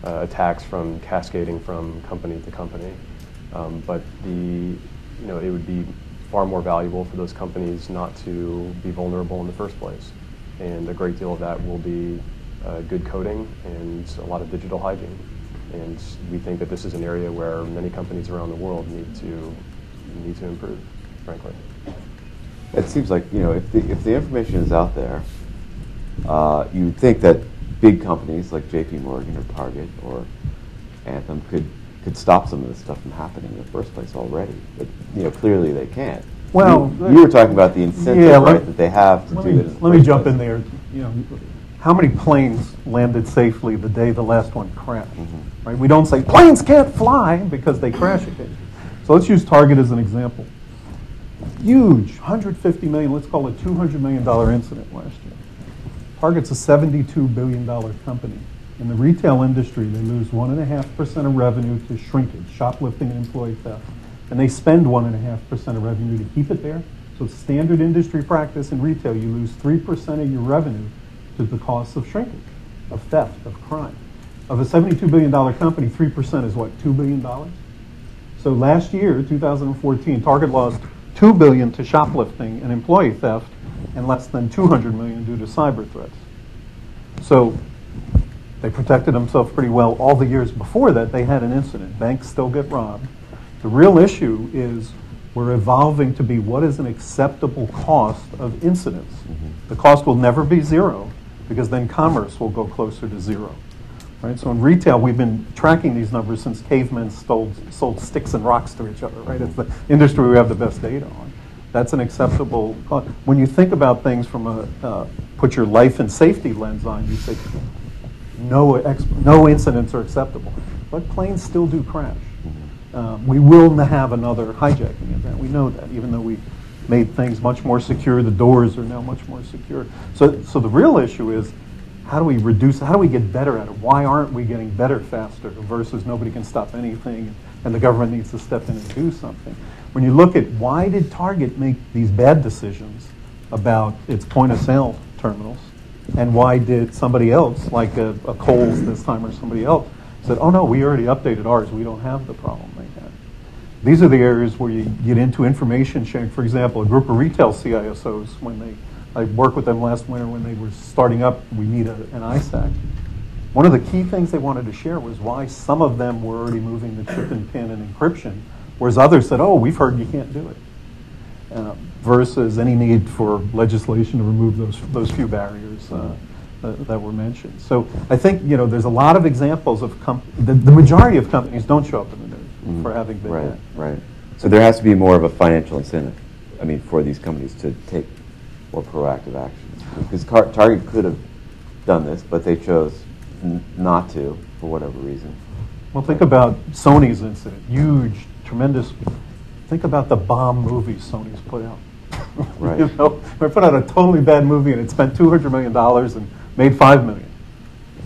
attacks from cascading from company to company. But it would be far more valuable for those companies not to be vulnerable in the first place. And a great deal of that will be good coding and a lot of digital hygiene. And we think that this is an area where many companies around the world need to improve, frankly. It seems like, if the information is out there, you would think that big companies like J.P. Morgan or Target or Anthem could stop some of this stuff from happening in the first place already. But clearly they can't. Well, you were talking about the incentive, right, that they have to do it. Let me jump in there. How many planes landed safely the day the last one crashed? Right? We don't say planes can't fly because they crash occasionally. So let's use Target as an example. Huge, 150 million, let's call it $200 million incident last year. Target's a $72 billion company. In the retail industry, they lose 1.5% of revenue to shrinkage, shoplifting and employee theft. And they spend 1.5% of revenue to keep it there. So standard industry practice in retail, you lose 3% of your revenue to the cost of shrinkage, of theft, of crime. Of a $72 billion company, 3% is what, $2 billion? So last year, 2014, Target lost $2 billion to shoplifting and employee theft, and less than $200 million due to cyber threats. So they protected themselves pretty well. All the years before that, they had an incident. Banks still get robbed. The real issue is we're evolving to be what is an acceptable cost of incidents. The cost will never be zero, because then commerce will go closer to zero. Right? So in retail, we've been tracking these numbers since cavemen sold sticks and rocks to each other. Right? It's the industry we have the best data on. That's an acceptable cost. When you think about things from a put your life and safety lens on, you say no incidents are acceptable. But planes still do crash. We will have another hijacking event. We know that, even though we made things much more secure. The doors are now much more secure. So the real issue is, how do we get better at it? Why aren't we getting better faster versus nobody can stop anything and the government needs to step in and do something? When you look at why did Target make these bad decisions about its point of sale terminals, and why did somebody else, like a Kohl's this time or somebody else, said, oh no, we already updated ours, we don't have the problem they had. These are the areas where you get into information sharing. For example, a group of retail CISOs, I worked with them last winter when they were starting up, we need an ISAC. One of the key things they wanted to share was why some of them were already moving the chip and pin and encryption, whereas others said, oh, we've heard you can't do it. Versus any need for legislation to remove those few barriers that were mentioned. So I think there's a lot of examples of the majority of companies don't show up in the news for having been hacked. Right. So there has to be more of a financial incentive, for these companies to take more proactive actions. Because Target could have done this, but they chose not to for whatever reason. Well, think about Sony's incident. Huge, tremendous. Think about the bomb movies Sony's put out. Right. They put out a totally bad movie and it spent $200 million and made $5 million.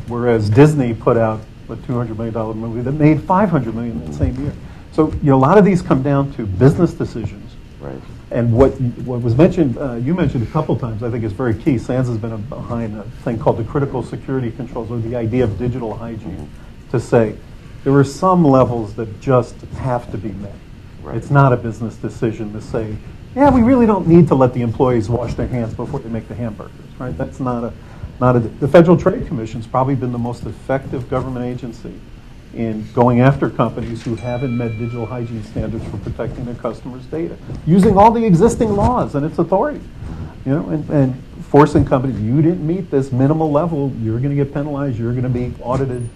Whereas Disney put out a $200 million movie that made $500 million that same year. So a lot of these come down to business decisions. Right. And what was mentioned, you mentioned a couple times, I think is very key. SANS has been behind a thing called the critical security controls, or the idea of digital hygiene, to say there are some levels that just have to be met. Right. It's not a business decision to say, yeah, we really don't need to let the employees wash their hands before they make the hamburgers, right? That's the Federal Trade Commission's probably been the most effective government agency in going after companies who haven't met digital hygiene standards for protecting their customers' data, using all the existing laws and its authority. and forcing companies, you didn't meet this minimal level, you're going to get penalized, you're going to be audited,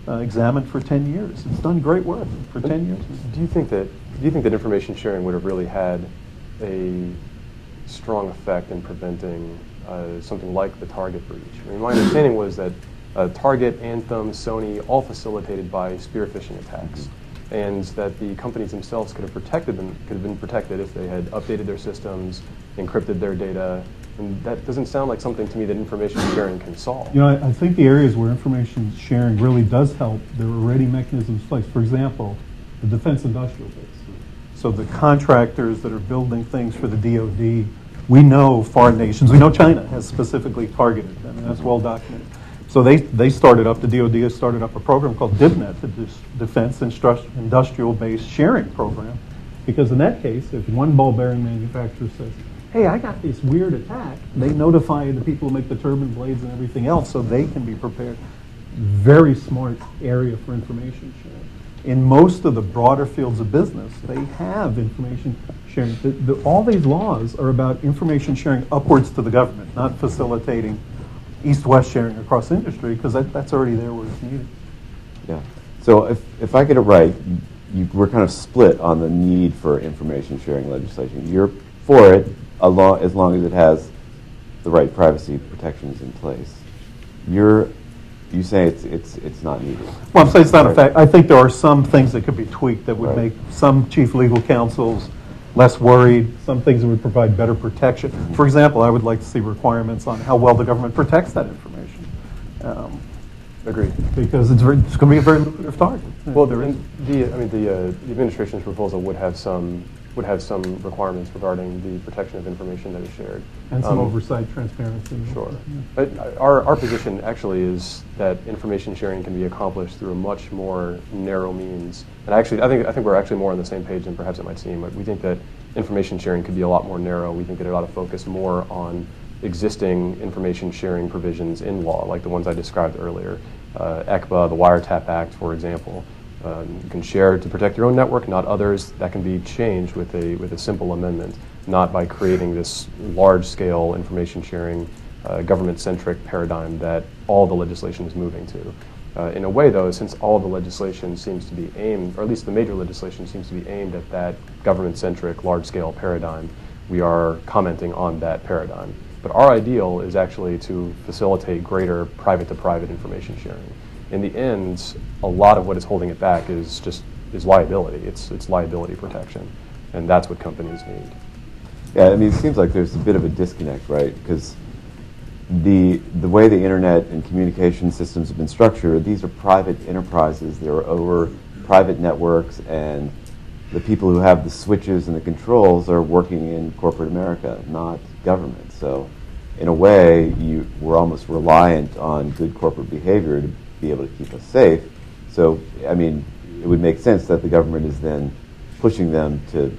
examined for 10 years. It's done great work for 10 years. Do you think that information sharing would have really had a strong effect in preventing something like the Target breach? I mean, my understanding was that Target, Anthem, Sony, all facilitated by spear phishing attacks, and that the companies themselves could have been protected if they had updated their systems, encrypted their data. And that doesn't sound like something to me that information sharing can solve. I think the areas where information sharing really does help, there are already mechanisms in place. For example, the defense industrial base. So the contractors that are building things for the DoD, we know foreign nations, we know China has specifically targeted, that's well documented. So they started up, the DoD has started up a program called DIVNet, the Defense Industrial Base Sharing Program, because in that case, if one ball bearing manufacturer says, hey, I got this weird attack, they notify the people who make the turbine blades and everything else so they can be prepared. Very smart area for information sharing. In most of the broader fields of business, they have information sharing. All these laws are about information sharing upwards to the government, not facilitating east-west sharing across industry, because that's already there where it's needed. Yeah. So if I get it right, we're kind of split on the need for information sharing legislation. You're for it as long as it has the right privacy protections in place. You say it's not needed. Well, I'm saying it's not a fact. I think there are some things that could be tweaked that would make some chief legal counsels less worried, some things that would provide better protection. For example, I would like to see requirements on how well the government protects that information. Agreed. Because it's going to be a very lucrative target. Well, the administration's proposal would have some requirements regarding the protection of information that is shared. And some oversight, transparency. Sure. But our position actually is that information sharing can be accomplished through a much more narrow means. And actually, I think we're actually more on the same page than perhaps it might seem. We think that information sharing could be a lot more narrow. We think that it ought to focus more on existing information sharing provisions in law, like the ones I described earlier. ECBA, the Wiretap Act, for example. You can share to protect your own network, not others. That can be changed with a simple amendment, not by creating this large-scale information sharing, government-centric paradigm that all the legislation is moving to. In a way, though, since all the legislation seems to be aimed, or at least the major legislation seems to be aimed at that government-centric, large-scale paradigm, we are commenting on that paradigm. But our ideal is actually to facilitate greater private-to-private information sharing. In the end, a lot of what is holding it back is liability. It's liability protection, and that's what companies need. Yeah, I mean, it seems like there's a bit of a disconnect, right? Because the way the internet and communication systems have been structured, these are private enterprises. They're over private networks, and the people who have the switches and the controls are working in corporate America, not government. So, in a way, we're almost reliant on good corporate behavior to be able to keep us safe. So, I mean, it would make sense that the government is then pushing them to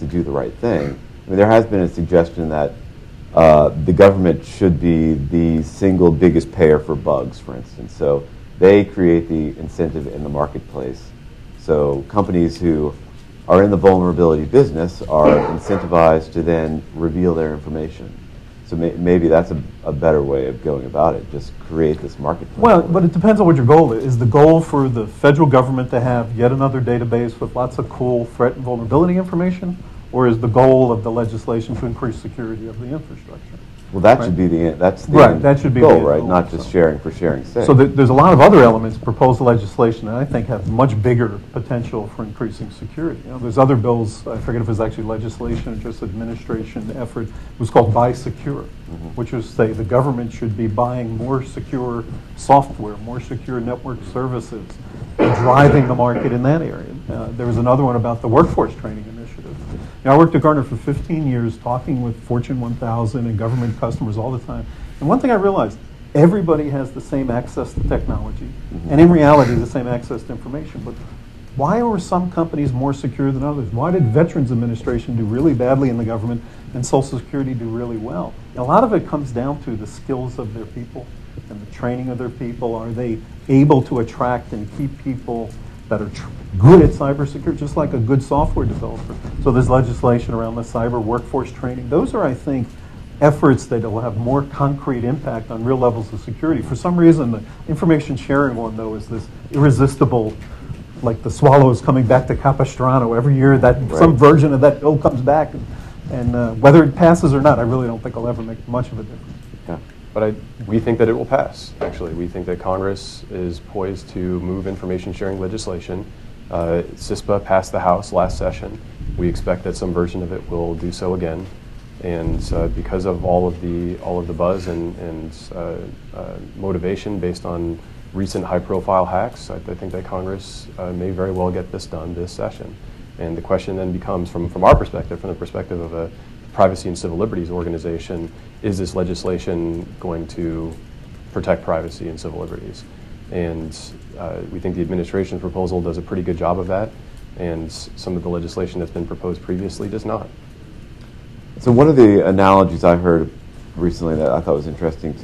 do the right thing. I mean, there has been a suggestion that the government should be the single biggest payer for bugs, for instance. So they create the incentive in the marketplace. So companies who are in the vulnerability business are incentivized to then reveal their information. So maybe that's a better way of going about it, just create this marketplace. Well, but it depends on what your goal is. Is the goal for the federal government to have yet another database with lots of cool threat and vulnerability information? Or is the goal of the legislation to increase security of the infrastructure? Well, that should be that's the that should be goal, the right? goal, Not just sharing for sharing's sake. So there's a lot of other elements proposed legislation that I think have much bigger potential for increasing security. There's other bills, I forget if it was actually legislation or just administration effort, it was called Buy Secure, which was say the government should be buying more secure software, more secure network services, driving the market in that area. There was another one about the workforce training initiative. I worked at Gartner for 15 years talking with Fortune 1000 and government customers all the time. And one thing I realized, everybody has the same access to technology, and in reality, the same access to information. But why were some companies more secure than others? Why did Veterans Administration do really badly in the government and Social Security do really well? And a lot of it comes down to the skills of their people and the training of their people. Are they able to attract and keep people that are good at cybersecurity, just like a good software developer? So there's legislation around the cyber workforce training. Those are, I think, efforts that will have more concrete impact on real levels of security. For some reason, the information sharing one, though, is this irresistible, like the swallows coming back to Capistrano every year, that some version of that bill comes back. And whether it passes or not, I really don't think it'll ever make much of a difference. Yeah. But we think that it will pass, actually. We think that Congress is poised to move information sharing legislation. CISPA passed the House last session. We expect that some version of it will do so again. And because of all of the buzz and motivation based on recent high-profile hacks, I think that Congress may very well get this done this session. And the question then becomes, from our perspective, from the perspective of a privacy and civil liberties organization, is this legislation going to protect privacy and civil liberties? And we think the administration's proposal does a pretty good job of that, and some of the legislation that's been proposed previously does not. So one of the analogies I heard recently that I thought was interesting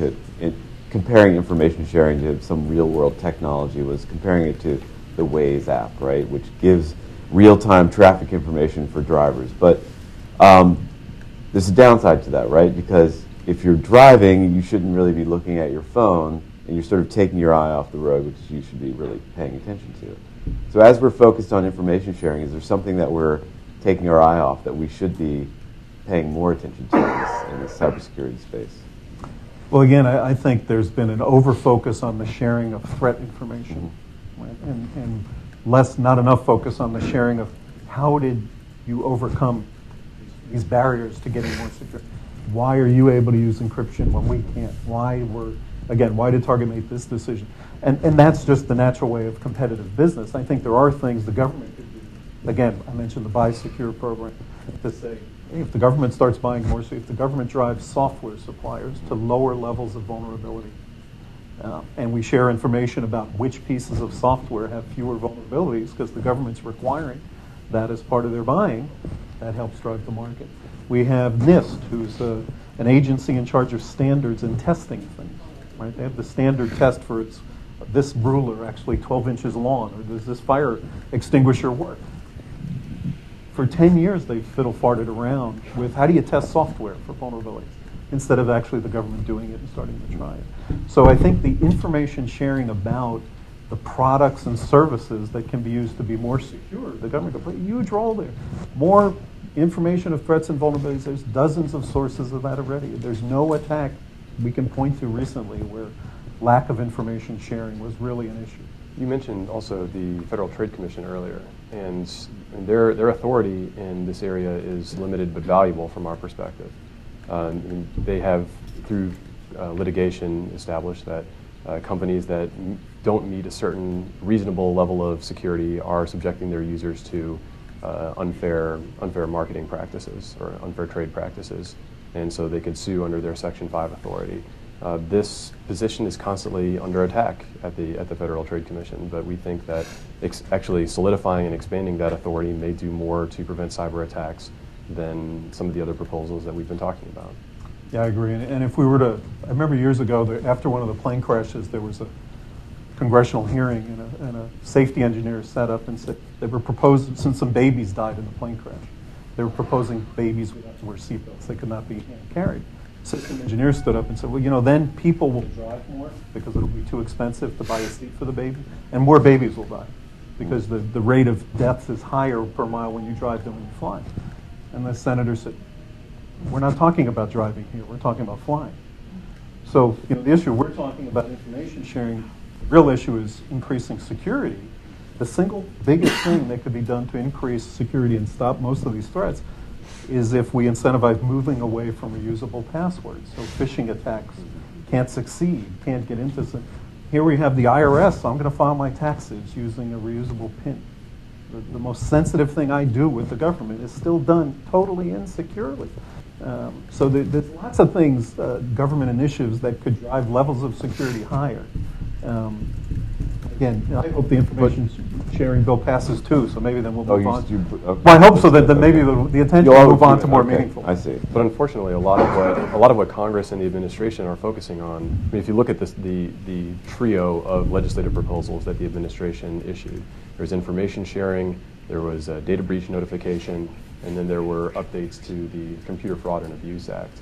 comparing information sharing to some real-world technology was comparing it to the Waze app, right, which gives real-time traffic information for drivers. But there's a downside to that, right? Because if you're driving, you shouldn't really be looking at your phone, and you're sort of taking your eye off the road, which you should be really paying attention to. So as we're focused on information sharing, is there something that we're taking our eye off that we should be paying more attention to in this cybersecurity space? Well, again, I think there's been an over-focus on the sharing of threat information, right? And not enough focus on the sharing of how did you overcome these barriers to getting more secure. Why are you able to use encryption when we can't? Why did Target make this decision? And that's just the natural way of competitive business. I think there are things the government could do. Again, I mentioned the Buy Secure program to say, hey, if the government starts buying more, if the government drives software suppliers to lower levels of vulnerability, and we share information about which pieces of software have fewer vulnerabilities because the government's requiring that as part of their buying, that helps drive the market. We have NIST, who's an agency in charge of standards and testing things. Right? They have the standard test for this ruler actually 12 inches long, or does this fire extinguisher work? For 10 years, they've fiddle-farted around with how do you test software for vulnerabilities instead of actually the government doing it and starting to try it. So I think the information sharing about the products and services that can be used to be more secure, the government can play a huge role there. More information of threats and vulnerabilities, there's dozens of sources of that already. There's no attack we can point to recently where lack of information sharing was really an issue. You mentioned also the Federal Trade Commission earlier, and their authority in this area is limited but valuable from our perspective. They have, through litigation, established that companies that don't meet a certain reasonable level of security are subjecting their users to unfair marketing practices or unfair trade practices, and so they could sue under their Section 5 authority. This position is constantly under attack at the Federal Trade Commission, but we think that actually solidifying and expanding that authority may do more to prevent cyber attacks than some of the other proposals that we've been talking about. Yeah, I agree. And if we were to, I remember years ago, after one of the plane crashes, there was a congressional hearing, and a safety engineer sat up and said they were proposing, since some babies died in the plane crash, they were proposing babies would have to wear seatbelts. They could not be carried. System engineers stood up and said, well, then people will drive more because it'll be too expensive to buy a seat for the baby, and more babies will die because the rate of deaths is higher per mile when you drive than when you fly. And the senator said, we're not talking about driving here, we're talking about flying. So the issue, we're talking about information sharing. The real issue is increasing security. The single biggest thing that could be done to increase security and stop most of these threats is if we incentivize moving away from reusable passwords. So phishing attacks can't succeed, can't get into some. Here we have the IRS, so I'm going to file my taxes using a reusable PIN. The most sensitive thing I do with the government is still done totally insecurely. So there's lots of things, government initiatives that could drive levels of security higher. Again, I hope the information sharing bill passes too, so maybe then we'll move on. Okay. Well, I hope so that maybe the intention will move on to more meaningful. I see. But unfortunately, a lot of what Congress and the administration are focusing on, I mean, if you look at the trio of legislative proposals that the administration issued, there's information sharing, there was a data breach notification, and then there were updates to the Computer Fraud and Abuse Act.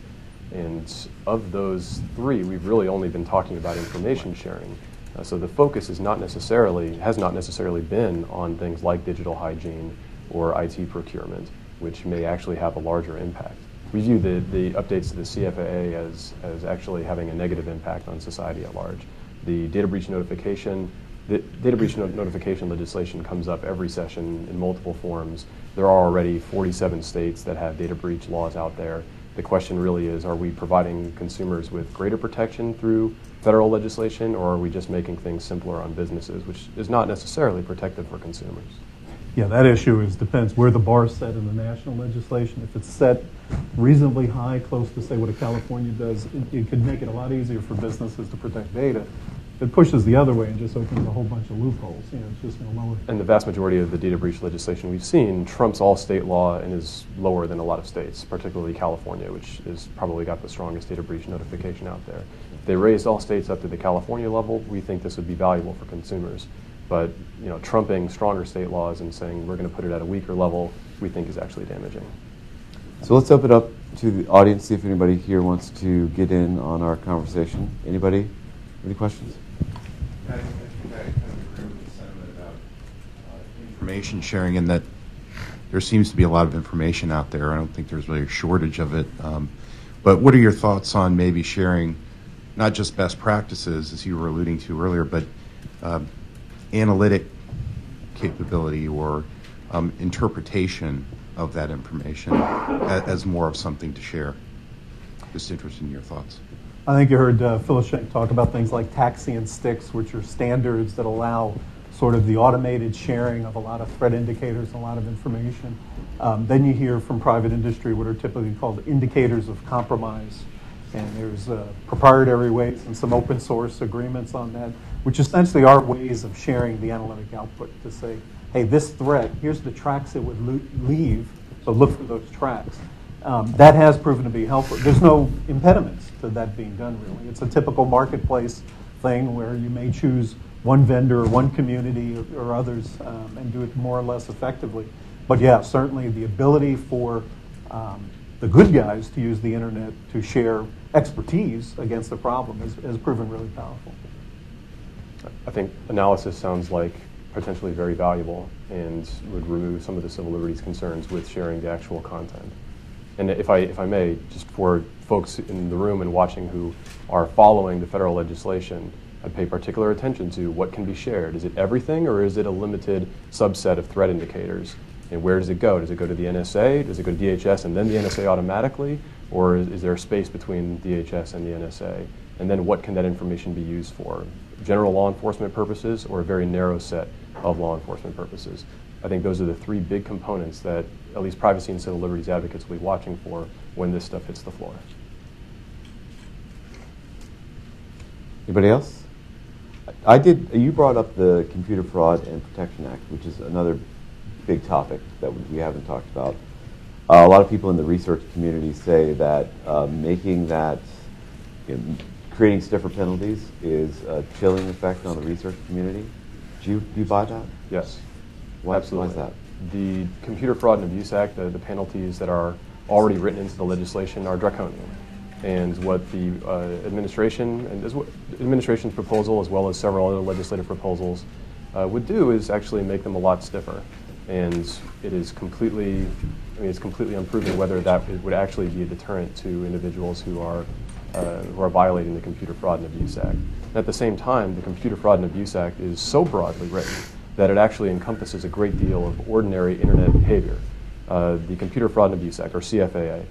And of those three, we've really only been talking about information sharing. So the focus has not necessarily been on things like digital hygiene or IT procurement, which may actually have a larger impact. We view the updates to the CFAA as actually having a negative impact on society at large. The data breach notification legislation comes up every session in multiple forms. There are already 47 states that have data breach laws out there. The question really is, are we providing consumers with greater protection through federal legislation, or are we just making things simpler on businesses, which is not necessarily protective for consumers? Yeah, that issue depends where the bar is set in the national legislation. If it's set reasonably high, close to, say, what California does, it could make it a lot easier for businesses to protect data. If it pushes the other way and just opens a whole bunch of loopholes, it's just going to lower. And the vast majority of the data breach legislation we've seen trumps all state law and is lower than a lot of states, particularly California, which has probably got the strongest data breach notification out there. If they raised all states up to the California level, we think this would be valuable for consumers. But trumping stronger state laws and saying we're going to put it at a weaker level, we think is actually damaging. So let's open up to the audience, see if anybody here wants to get in on our conversation. Anybody? Any questions? I kind of agree with the sentiment about information sharing, and that there seems to be a lot of information out there. I don't think there's really a shortage of it. But what are your thoughts on maybe sharing not just best practices, as you were alluding to earlier, but analytic capability or interpretation of that information as more of something to share? Just interested in your thoughts. I think you heard Phyllis Schenk talk about things like taxi and sticks, which are standards that allow sort of the automated sharing of a lot of threat indicators and a lot of information. Then you hear from private industry what are typically called indicators of compromise. And there's proprietary ways and some open source agreements on that, which essentially are ways of sharing the analytic output to say, hey, this threat, here's the tracks it would leave, so look for those tracks. That has proven to be helpful. There's no impediments to that being done, really. It's a typical marketplace thing where you may choose one vendor or one community or others and do it more or less effectively. But yeah, certainly the ability for the good guys to use the internet to share expertise against the problem has proven really powerful. I think analysis sounds like potentially very valuable and would remove some of the civil liberties concerns with sharing the actual content. And if I may, just for folks in the room and watching who are following the federal legislation, I'd pay particular attention to what can be shared. Is it everything, or is it a limited subset of threat indicators? And where does it go? Does it go to the NSA? Does it go to DHS and then the NSA automatically? Or is there a space between DHS and the NSA? And then what can that information be used for? General law enforcement purposes or a very narrow set of law enforcement purposes? I think those are the three big components that at least privacy and civil liberties advocates will be watching for when this stuff hits the floor. Anybody else? You brought up the Computer Fraud and Protection Act, which is another big topic that we haven't talked about. A lot of people in the research community say that making that, creating stiffer penalties is a chilling effect on the research community. Do you buy that? Yes. Absolutely. Why is that? The Computer Fraud and Abuse Act, the penalties that are already written into the legislation are draconian. And what the administration's proposal, as well as several other legislative proposals, would do is actually make them a lot stiffer. And it is completely, it's completely unproven whether that would actually be a deterrent to individuals who are violating the Computer Fraud and Abuse Act. And at the same time, the Computer Fraud and Abuse Act is so broadly written that it actually encompasses a great deal of ordinary internet behavior. The Computer Fraud and Abuse Act, or CFAA,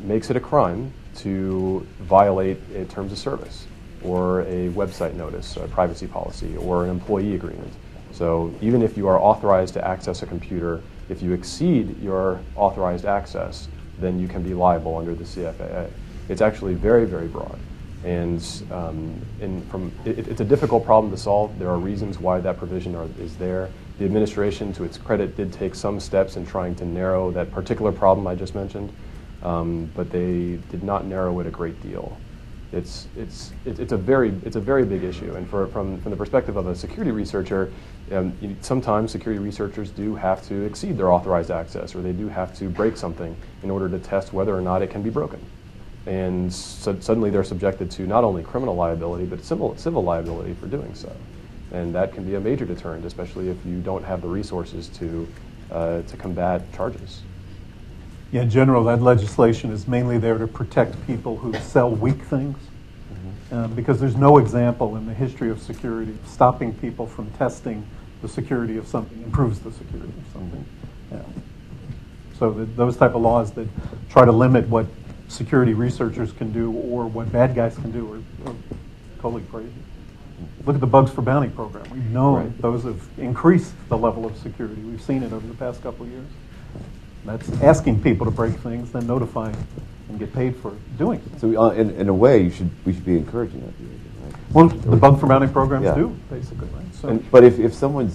makes it a crime to violate a terms of service or a website notice, a privacy policy, or an employee agreement. So even if you are authorized to access a computer, if you exceed your authorized access, then you can be liable under the CFAA. It's actually very, very broad. And it's a difficult problem to solve. There are reasons why that provision is there. The administration, to its credit, did take some steps in trying to narrow that particular problem I just mentioned, but they did not narrow it a great deal. It's a very big issue, and from the perspective of a security researcher, sometimes security researchers do have to exceed their authorized access, or they do have to break something in order to test whether or not it can be broken. And suddenly they're subjected to not only criminal liability, but civil liability for doing so. And that can be a major deterrent, especially if you don't have the resources to combat charges. Yeah, in general, that legislation is mainly there to protect people who sell weak things, because there's no example in the history of security of stopping people from testing the security of something, improves the security of something. Yeah. So those type of laws that try to limit what security researchers can do or what bad guys can do are totally crazy. Look at the Bugs for Bounty program. We've known those have increased the level of security. We've seen it over the past couple of years. That's asking people to break things, then notifying and get paid for doing it. So in a way, we should be encouraging that behavior, right? Well, the Bug for Bounty programs do, basically, right? So, but if someone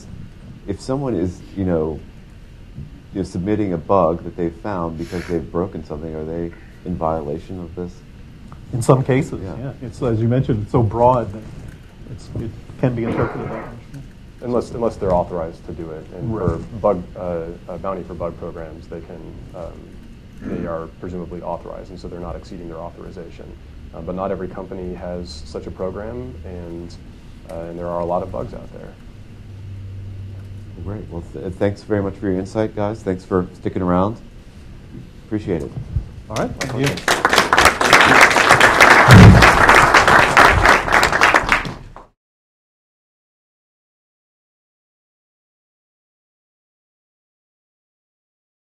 is submitting a bug that they've found because they've broken something, are they in violation of this? In some cases, yeah. It's, as you mentioned, it's so broad that it can be interpreted that way. Unless they're authorized to do it, and for bounty for bug programs, they are presumably authorized, and so they're not exceeding their authorization. But not every company has such a program, and there are a lot of bugs out there. Great. Well, thanks very much for your insight, guys. Thanks for sticking around. Appreciate it. All right. Thank you.